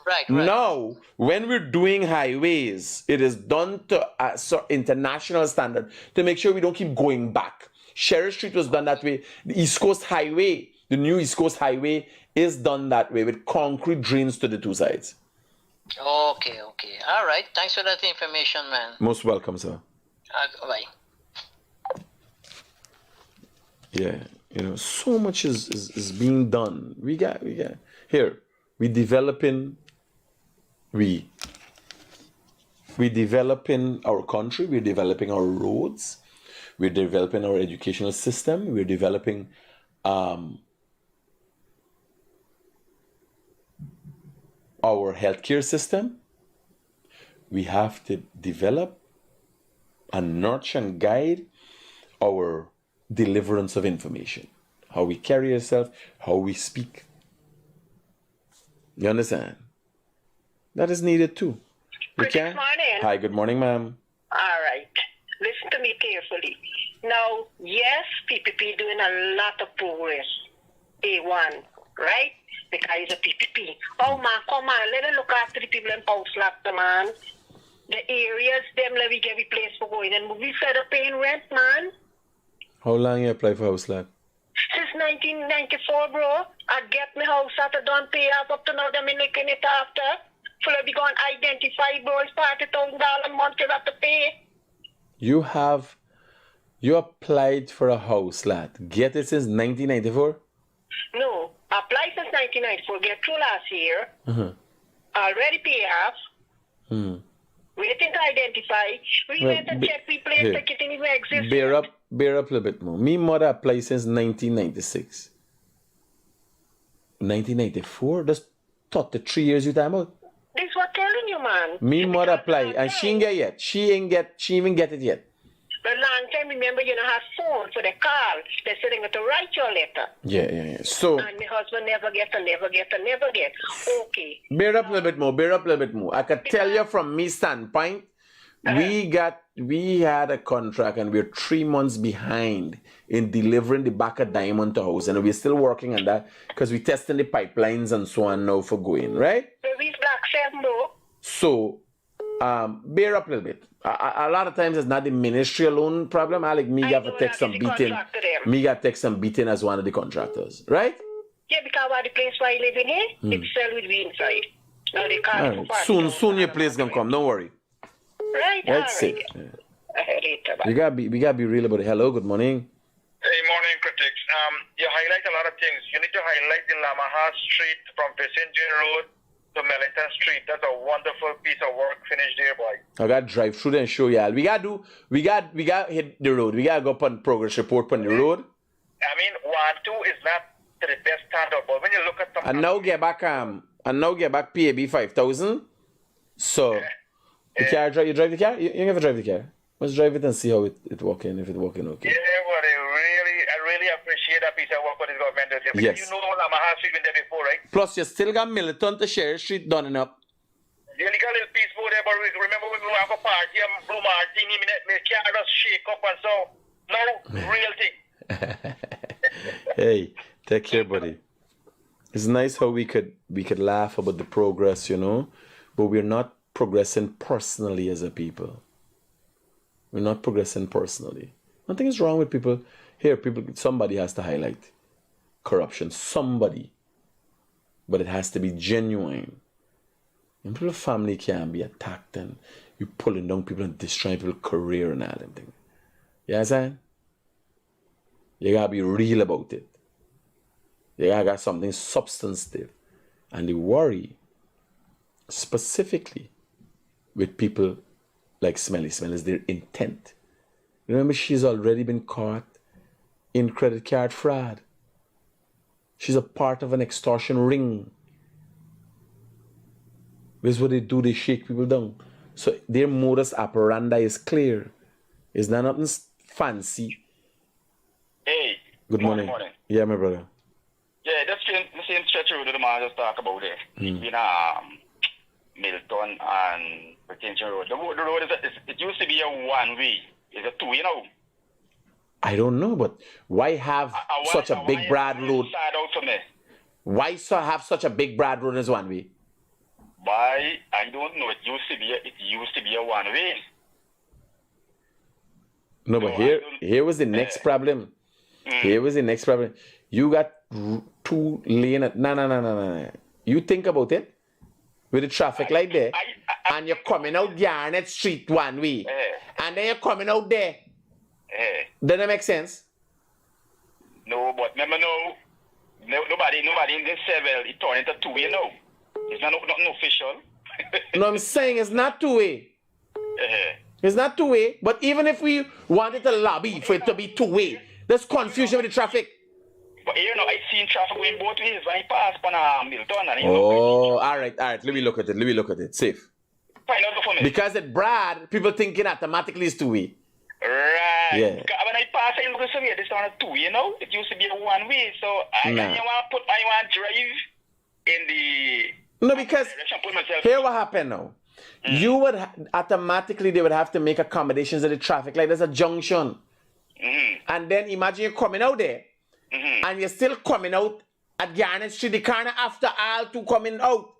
Right. Now, when we're doing highways, it is done to international standard to make sure we don't keep going back. Sheriff Street was done that way. The East Coast Highway, the new East Coast Highway, is done that way with concrete drains to the 2 sides. Okay. All right. Thanks for that information, man. Most welcome, sir. Bye. Yeah, so much is being done. We got here. We developing our country. We're developing our roads. We're developing our educational system. We're developing our healthcare system. We have to develop and nurture and guide our deliverance of information. How we carry ourselves, how we speak. You understand? That is needed too. Good morning. Hi, good morning, ma'am. All right. Listen to me carefully. Now, yes, PPP doing a lot of progress. A1, right? Because it's a PPP. Oh, man, come on. Let us look after the people in House Lap, man. The areas, them, let me get a place for going. And we fed up paying rent, man. How long you apply for house lot? Since 1994, bro. I get my house out, I don't pay off up to now, them making it after. So let me go and identify, bro. It's $40,000 a month you have to pay. You applied for a house lot. Get it since 1994? No, applied since 1994. Get through last year. Already pay off. waiting to identify. We Well, went and checked the place, here. like it didn't even exist. Bear up a little bit more. Me mother applied since 1996. 1994? That's 33 years you time out. This what telling you, man. Me mother Because apply long and she time- ain't get yet. She even get it yet. But long time, remember, you don't have phone, so they call. They say they're going to write your letter. Yeah. So And my husband never get. Okay. bear up a little bit more. I could tell you from me standpoint, we had a contract and we're 3 months behind in delivering the back of Diamond to house, and we're still working on that because we're testing the pipelines and so on now for going, right? So these black 7 though. So bear up a little bit. A lot of times it's not the ministry alone problem. Alec, me I got know to take that some is the beating. contractor them. Me got to take some beating as one of the contractors, right? Yeah, because where the place where I live in here, it's sell with me inside. Now they can't. All right. Soon your place gonna come. Don't worry. Right, That's all it. right. Yeah. Later, bye. We gotta be real about it. Hello, good morning. Hey, morning, critics. You highlight a lot of things. You need to highlight the Lamaha Street from Passenger Road to Mellington Street. That's a wonderful piece of work finished there, boy. I gotta drive through there and show y'all. We gotta hit the road. We gotta go up on progress report on the road. I mean, 1-2 is not to the best standard, but when you look at some... And now get back PAB 5,000. So the car you drive the car? You never drive the car. Let's drive it and see how it working, if it working okay. Yeah, but I really appreciate that piece of work what the government does here. Yes. Because you know Lamaha Street been there before, right? Plus you still got Milton to Sherry Street done enough. You only got a little peaceful there, but remember when we have a party and Blue Martini, me car just shake up and so. No, real thing. Hey, take care, buddy. It's nice how we could laugh about the progress, you know, but we're not progressing personally as a people. We're not progressing personally. Nothing is wrong with people. Here, somebody has to highlight corruption. Somebody. But it has to be genuine. And people's family can't be attacked and you pulling down people and destroying people's career and all them things. You know what I'm saying? You gotta be real about it. You gotta got something substantive. And the worry, specifically, with people like Smelly is their intent. Remember, she's already been caught in credit card fraud. She's a part of an extortion ring. This is what they do, they shake people down. So their modus operandi is clear. It's not nothing fancy. Hey. Good morning. Yeah, my brother. Yeah, that's the same stretch road that the man just talk about there. Between Milton and Potential Road. The road it used to be a one-way. It's a two, you know. I don't know, but why have such a big broad road? Why have such a big broad road as one way? Why? I don't know. It used to be a one way. No, but here was the next problem. Here was the next problem. You got 2 lane. No. You think about it. With the traffic light there, and you're coming out Garnet Street one way, and then you're coming out there. Doesn't that make sense? No, but remember nobody in this civil, it turned into 2 way now. It's not nothing official. No, I'm saying it's not 2 way. It's not 2 way, but even if we wanted to lobby for it to be 2 way, there's confusion with the traffic. But you know, I seen traffic going both ways when I pass on Milton. And all right. Let me look at it. Safe. Find out for me. Because at Brad, people thinking automatically it's 2 way. Right. Yeah. When I pass, I look at somewhere, this one a 2 way, you know? It used to be a 1 way, so I want to drive in the... No, because here what happened now. You would automatically, they would have to make accommodations at the traffic light. There's a junction. And then imagine you're coming out there. And you're still coming out at Garnet Street, the corner after all 2 coming out.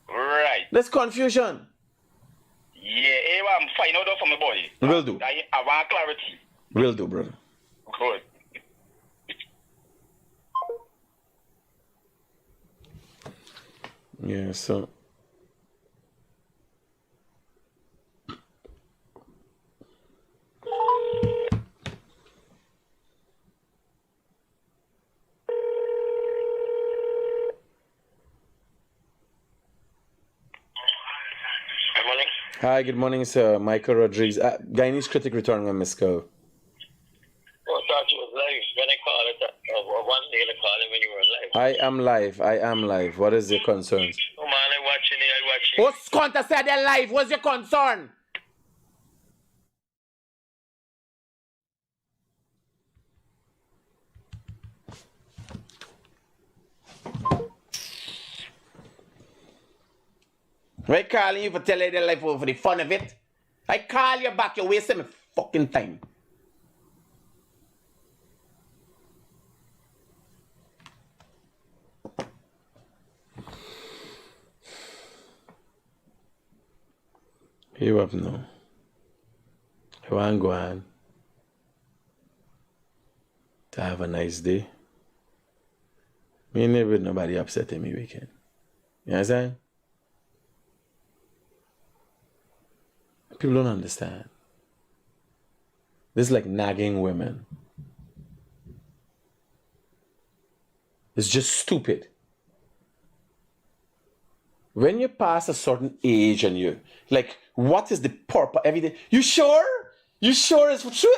Right. There's confusion. Yeah, I'm finding out from my body. Will do. I want clarity. Will do, brother. Good. Yeah, so... Hi, good morning, sir. Michael Rodriguez. Guyanese Critic returning on Miss Cove. Oh, I thought you was live. When I called it, one day I called it when you were live. I am live. What is your concerns? Oh man, I watching it, I watching. What's Squanta said they're live? What's your concern? I calling you for telling their life for the fun of it. I call you back, you're wasting my fucking time. You up now. You want to go on to have a nice day. Me never nobody upsetting me weekend. You understand? People don't understand. This is like nagging women. It's just stupid. When you pass a certain age and you, like, what is the purpose? Everything. You sure? You sure it's true?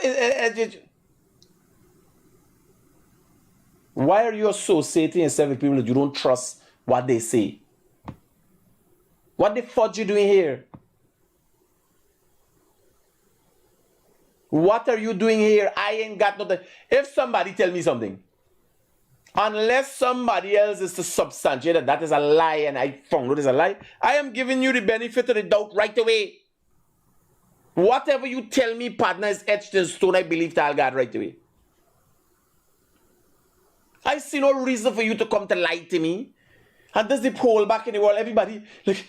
Why are you associating yourself with people that you don't trust what they say? What the fuck you doing here? What are you doing here? I ain't got nothing. If somebody tell me something, unless somebody else is to substantiate that that is a lie and I found it is a lie, I am giving you the benefit of the doubt right away. Whatever you tell me, partner, is etched in stone, I believe that I'll get right away. I see no reason for you to come to lie to me. And there's the poll back in the world. Everybody, like,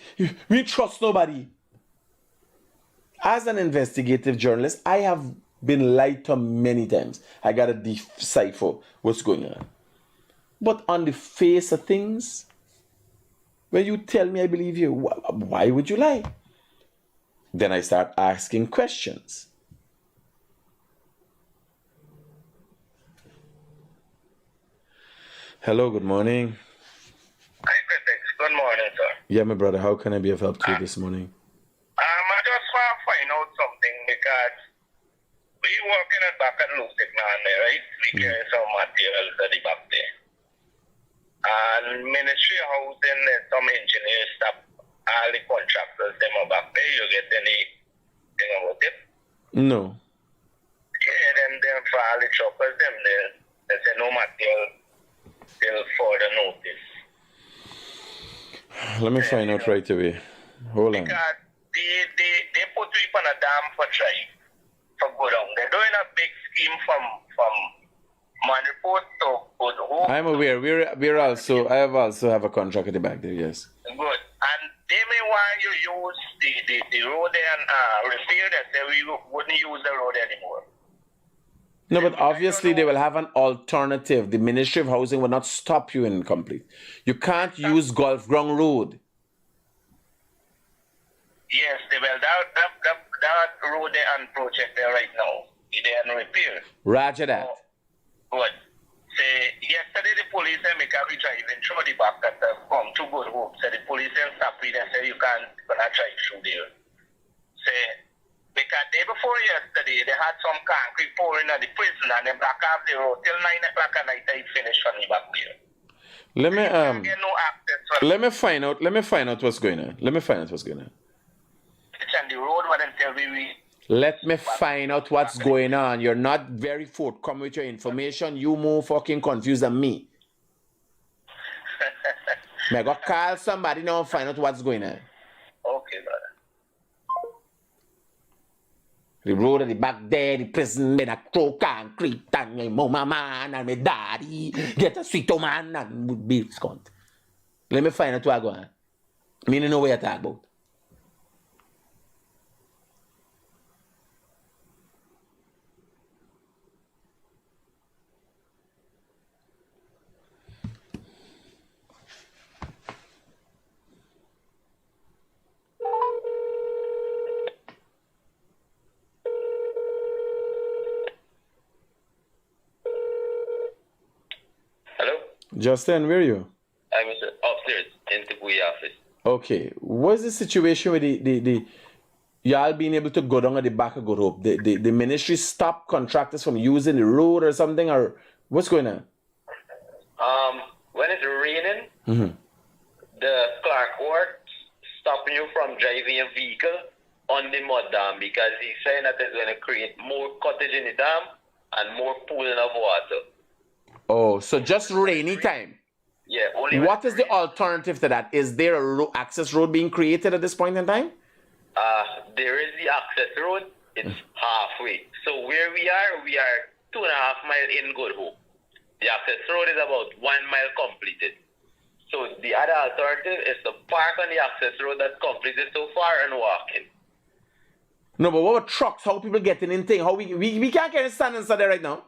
we trust nobody. As an investigative journalist, I have been lied to many times. I gotta decipher what's going on. But on the face of things, when you tell me I believe you, why would you lie? Then I start asking questions. Hello, good morning. Hi, Critic. Good morning, sir. Yeah, my brother, how can I be of help to you this morning? I just want to find out something because we working at back at Lucic now, right? We carry some materials at the back there. And Ministry of Housing and some engineers stop all the contractors them are back there. You get anything about it? No. Yeah, them file the choppers, they say no material till further notice. Let me find out right away. Hold on. Because they put people on a dam for try for go down. They're doing a big scheme from Manipur to go to home. I'm aware. I have a contract at the back there, yes. Good. And they may want you use the road and repair that we wouldn't use the road anymore. No, but obviously they will have an alternative. The Ministry of Housing will not stop you in complete. You can't use Golf Ground Road. Yes, they will. That road there and project there right now. They are repair. Roger that. Good. Say yesterday the police make a driving through the back that come to good hope. So the police stop it and say you can't drive through there. Say because day before yesterday they had some concrete pouring at the prison and they block off the road till 9 o'clock at night they finish from the back there. Let me find out what's going on. It's on the road when they tell me Let me find out what's going on. You're not very forthcoming with your information. You more fucking confused than me. May I go call somebody now and find out what's going on. Okay, brother. The road at the back there, the prison, then a throw concrete, and my mama man and my daddy get a sweet man and would be scunt. Let me find out what's going on. Me don't know what you're talking about. Hello? Justin, where are you? I'm upstairs in the Guyanese office. Okay. What's the situation with y'all being able to go down at the back of Good Hope? The ministry stop contractors from using the road or something, or what's going on? When it's raining, Mm-hmm. the Clark Court stopping you from driving a vehicle on the mud dam because he's saying that it's going to create more cottage in the dam and more pooling of water. Oh, so just rainy time. Yeah, only when What is the alternative to that? Is there a access road being created at this point in time? there is the access road. It's halfway. So where we are 2.5 miles in Good Hope. The access road is about 1 mile completed. So the other alternative is to park on the access road that's completed so far and walk in. No, but what about trucks? How people getting in thing? How we can't get stand inside there right now?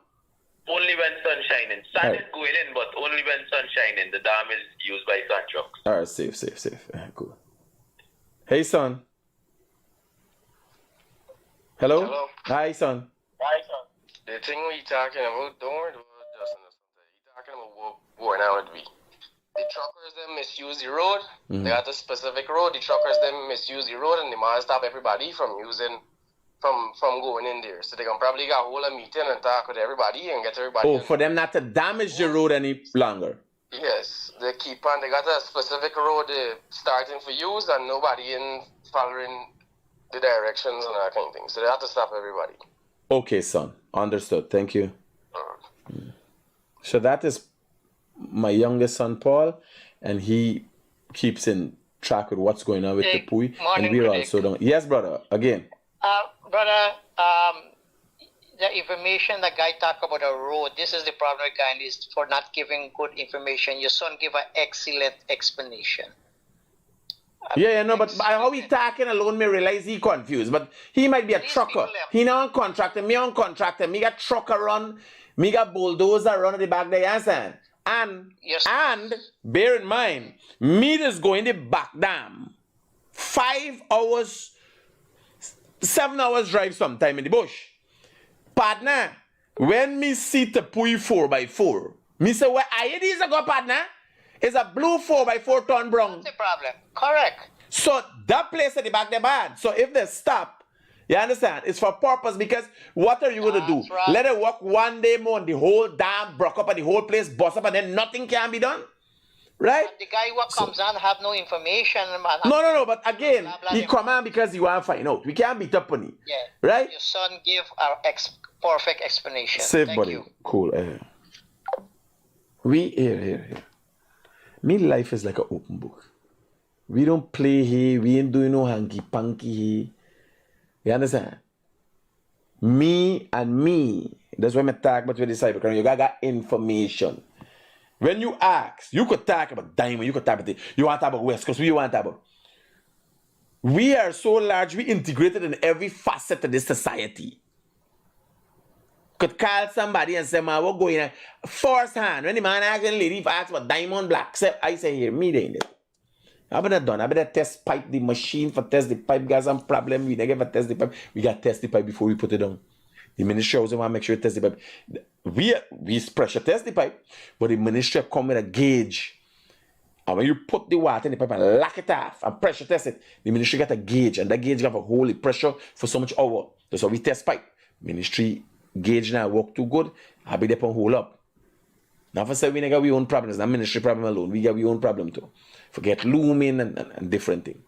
Only when sun shining. Sun Right. is going in, but only when sun shining. The dam is used by sun trucks. All right, safe. Cool. Hey, son. Hello? Hello. Hi, son. The thing we talking about, don't worry about Justin or something. He talking about what now it be. The truckers them misuse the road. They got a specific road. The truckers them misuse the road and they might stop everybody from using from going in there. So they can probably get a hold of meeting and talk with everybody and get everybody. Oh, for them not to damage the road any longer. Yes, they keep on. They got a specific road starting for use and nobody in following the directions and that kind of thing. So they have to stop everybody. Okay, son. Understood. Thank you. So that is my youngest son, Paul, and he keeps in track with what's going on with the Pui. Morning, And we're Critic. also doing. Yes, brother. Again. Brother, the information the guy talked about a road, this is the problem with Guyanese for not giving good information. Your son gave an excellent explanation. Yeah, no, but by how he talking alone, me realize he confused. But he might be a These trucker. people, them. He not on contractor, me on contractor. Me got trucker run, me got bulldozer run at the back there, you understand? And, Yes. and bear in mind, me just going the back dam. 5 hours, 7 hours drive sometime in the bush. Partner, when me see the Pui 4x4, me say, where are these a go, partner? It's a blue 4x4 ton brown. That's the problem. Correct. So that place at the back, they're bad. So if they stop, you understand? It's for purpose because what are you going to do? That's right. Let it work one day more and the whole dam broke up and the whole place bust up and then nothing can be done? Right? And the guy who comes on have no information. No. But again, Blah, blah, he blah. come on because he want to find out. We can't beat up on him. Yeah. Right? Your son gave a perfect explanation. Safe, Thank buddy. you. Cool. We here. Me life is like an open book. We don't play here. We ain't doing no hanky-panky here. You understand? Me and me. That's why I talk about with the cybercrime. You got information. When you ask, you could talk about diamond. You could talk about it. You want to talk about West Coast. You want to talk about. We are so large. We integrated in every facet of this society. Could call somebody and say, man, we're going first hand. When the man asks the lady if ask about diamond black, I say, here, me there. I better done. I better test pipe the machine for test the pipe. Got some problem. We never test the pipe. We got to test the pipe before we put it down. The ministry also want to make sure we test the pipe. We pressure test the pipe, but the ministry come with a gauge. And when you put the water in the pipe and lock it off and pressure test it, the ministry got a gauge, and that gauge got a hold the pressure for so much hour. That's how we test pipe. Ministry gauge now work too good, I be there and hold up. Now for say we got we own problems, not ministry problem alone. We got we own problem too. Forget looming and different things.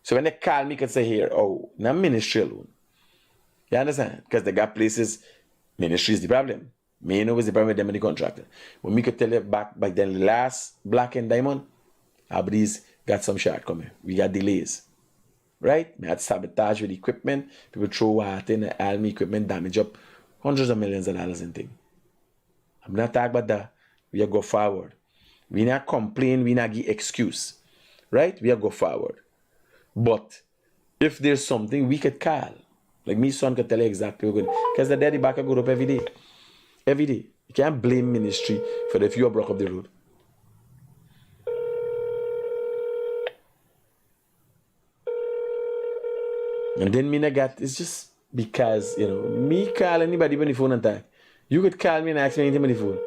So when they call me, can say here, oh, not ministry alone. You understand? Because they got places, ministry is the problem. Me know is the problem with them and the contractor. When me could tell you back then, last Black and Diamond, Abdi's got some shortcoming. We got delays. Right? We had sabotage with equipment. People throw water in the army equipment, damage up hundreds of millions of dollars in things. I'm not talking about that. We are go forward. We not complain, we not give excuse. Right? We are go forward. But if there's something we could call, like me son could tell you exactly what because the daddy back go up every day. Every day. You can't blame ministry for the few broke up the road. And then me got it's just because, me call anybody on the phone and talk. You could call me and ask me anything on the phone.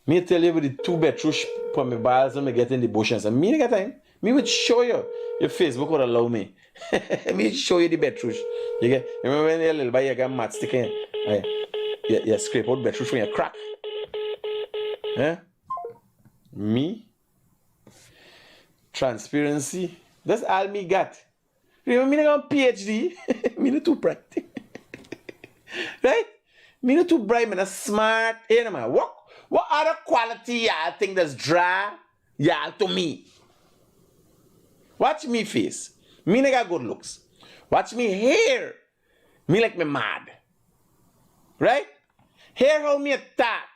Me tell you with the 2 bedroom for my balls when I get in the bush and say, me got time. Me would show you if Facebook would allow me. Me show you the beetroot. You get, remember when you're little boy, you got matchstick in, you scrape out beetroot from your crack. Huh? Me? Transparency. That's all me got. Remember me got a PhD? Me not too bright. Right? Me not too bright, man. Smart. Hey, man. What other quality y'all think that's dry y'all to me? Watch me face. Me not got good looks. Watch me hair. Me like me mad. Right? Hair how me attack.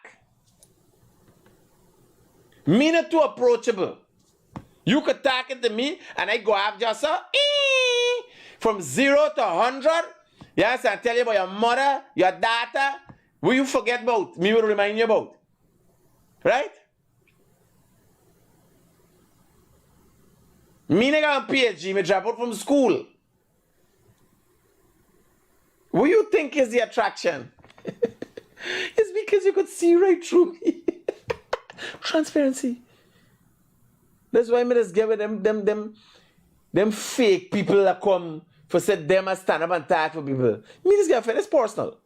Me not too approachable. You could talk it to me and I go have just from 0 to 100. Yes, I tell you about your mother, your daughter. Will you forget about? Me will remind you about. Right? Me nigga got a PhD, me drop out from school. What you think is the attraction? It's because you could see right through me. Transparency. That's why me just give it them fake people that come for set them and stand up and talk for people. Me just get it's personal.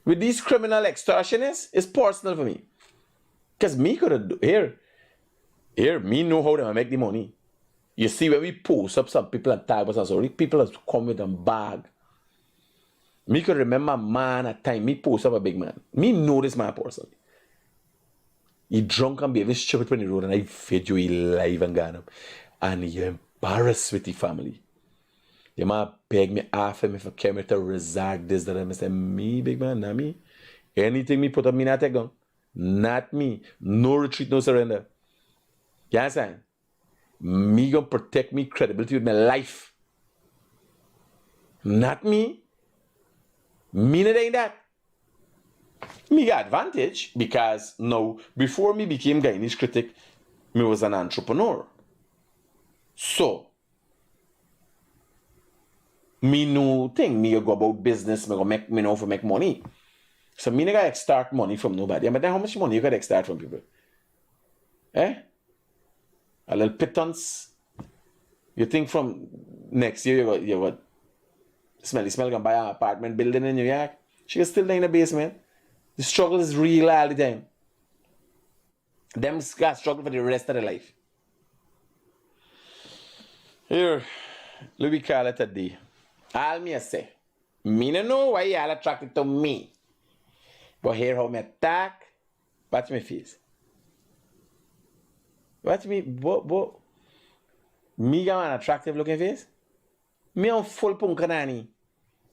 With these criminal extortionists, it's personal for me. Because me could have here, me know how to make the money. You see when we post up some people and talk about some people have come with them bag. Me could remember a man at time, me post up a big man. Me know this man personally. He drunk and behaving stupid when he road and I fed you alive and gone up. And you embarrassed with the family. The man beg me after me for camera to resort this, that. And I say, me, big man, not me. Anything me put up, me not take on. Not me. No retreat, no surrender. You understand? Me gonna protect me credibility with my life. Not me. Me not doing that. Me got advantage because now, before me became Guyanese Critic, me was an entrepreneur. So, me know thing, me go about business, me know for make money. So me gotta extract money from nobody. But then how much money you gotta extract from people? Eh? A little pittance. You think from next year you got Smelly gonna buy an apartment building in New York? She is still in the basement. The struggle is real all the time. Them got struggle for the rest of their life. Here, let me call it a day. All me say, me no know why y'all attracted to me. But here how me attack, watch me face. Watch me, what? Me got an attractive looking face? Me on full punkanani.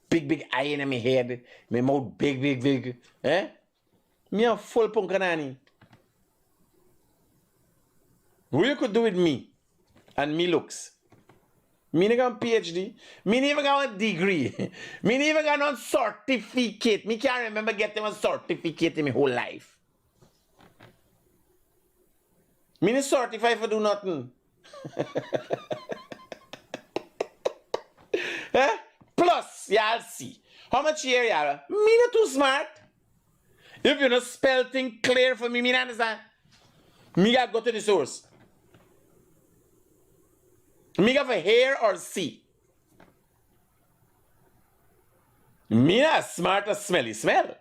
Big eye in my head. My mouth big. Eh? Me on full punkanani. What you could do with me and me looks? Me never got a PhD. Me never got a degree. Me never got no certificate. Me can't remember getting a certificate in my whole life. Me not certified for do nothing. Eh? Plus, y'all see. How much here y'all? Me not too smart. If you not spell things clear for me, me not understand. Me gotta go to the source. Me got for hear or see. Me not smart or smelly smell.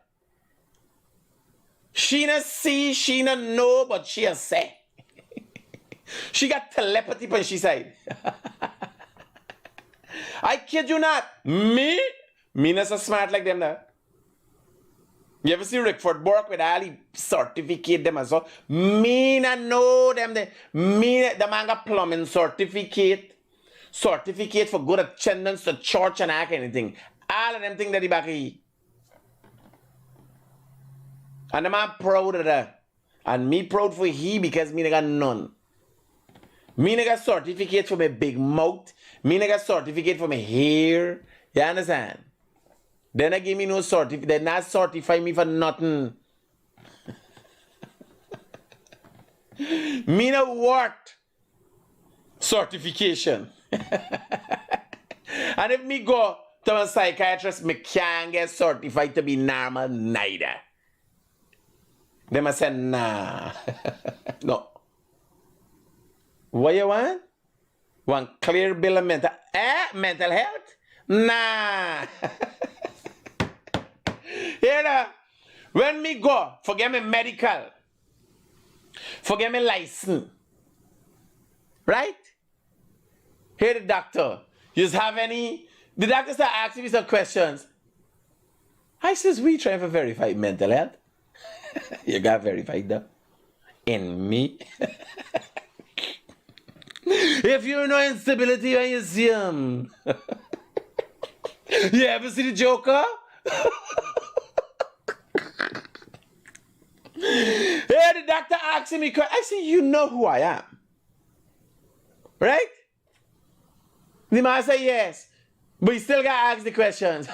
She not see, she not know, but she a say. She got telepathy when she side. I kid you not. Me not so smart like them now. You ever see Rickford Burke with all the certificate them as well? Me not know them. The man got plumbing certificate for good attendance to church and that kind of thing. All of them things that he back here. And the man proud of that. And me proud for he because me got none. Me got certificate for my big mouth. Me got certificate for my hair. You understand? Then they give me no certificate. They not certify me for nothing. Me no worth certification. And if me go to a psychiatrist, me can't get certified to be normal neither. They must say, nah. No. What you want? One clear bill of mental health? Nah. Here now, when me go, forget me medical, forget me license, right? Here the doctor, you just have any, the doctor start asking me some questions. I says, we trying to verify mental health. You got verified though. In me. If you know instability when you see him. You ever see the Joker? Here the doctor asking me, I say, you know who I am. Right? The man say yes. But you still gotta ask the questions.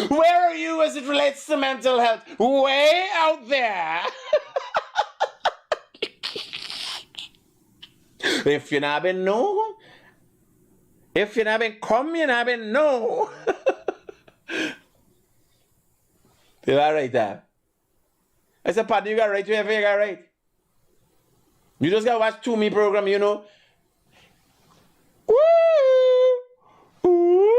Where are you as it relates to mental health? Way out there. If you not been know, if you not been come, you not been know. You got right there. I said, Paddy, you got right wherever you got right. You just gotta watch 2 Me program, you know. Woo! Woo!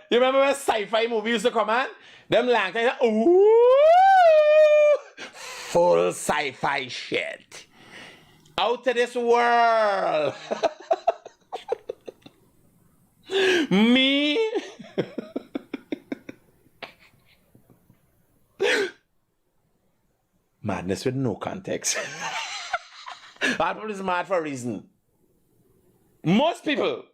You remember when sci-fi movie used to come on? Them long time, ooh! Full sci-fi shit. Out of this world. Me. Madness with no context. People is mad for a reason. Most people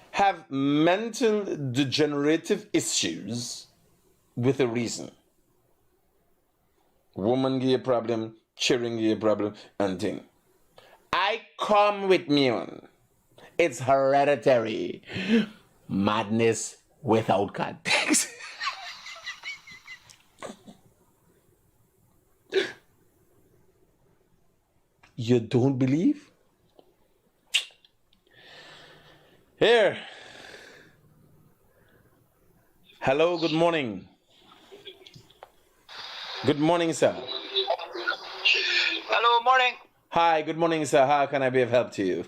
have mental degenerative issues with a reason. Woman give a problem, children give a problem, and thing. I come with me on. It's hereditary. Madness without context. You don't believe? Here. Hello, good morning. Good morning, sir. Hello, morning. Hi, good morning, sir. How can I be of help to you?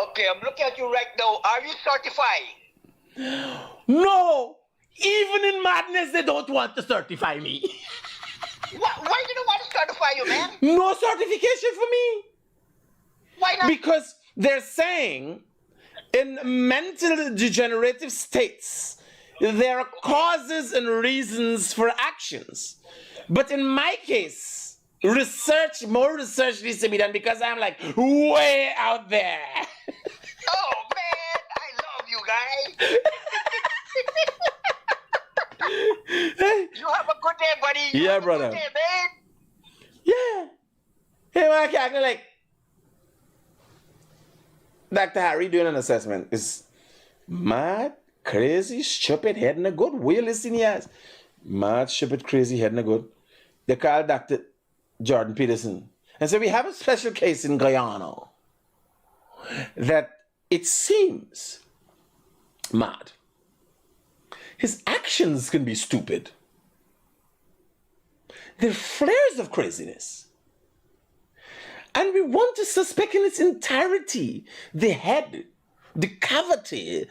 Okay, I'm looking at you right now. Are you certified? No! Even in madness, they don't want to certify me. Why do you want to certify you, man? No certification for me. Why not? Because they're saying in mental degenerative states, there are causes and reasons for actions. But in my case, more research needs to be done because I'm like way out there. Oh, man, I love you guys. You have a good day, buddy. Yeah, brother. Good day, man. Yeah. Hey, man, I can't like Dr. Harry doing an assessment is mad, crazy, stupid, head in a good. What you listening here? Mad, stupid, crazy, head in a good. They call Dr. Jordan Peterson and say we have a special case in Guyana that it seems mad. His actions can be stupid. They're flares of craziness. And we want to suspect in its entirety the head, the cavity,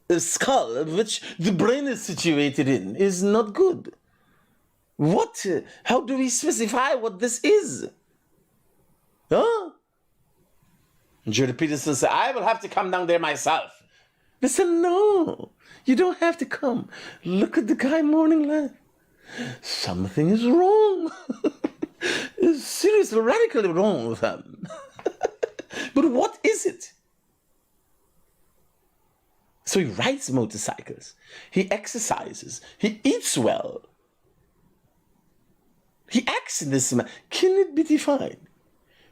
the skull of which the brain is situated in is not good. What? How do we specify what this is? Huh? Jordan Peterson said, I will have to come down there myself. They said, no, you don't have to come. Look at the guy morning light. Something is wrong. It's seriously, radically wrong with him. But what is it? So he rides motorcycles. He exercises. He eats well. He acts in this manner. Can it be defined?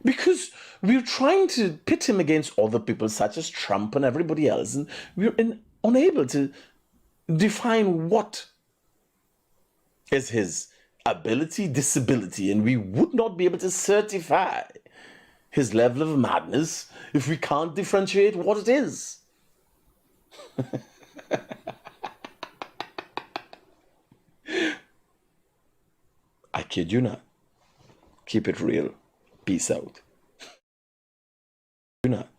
Because we're trying to pit him against other people such as Trump and everybody else, and we're unable to define what is his ability, disability, and we would not be able to certify his level of madness if we can't differentiate what it is. I kid you not. Keep it real. Peace out. Do not.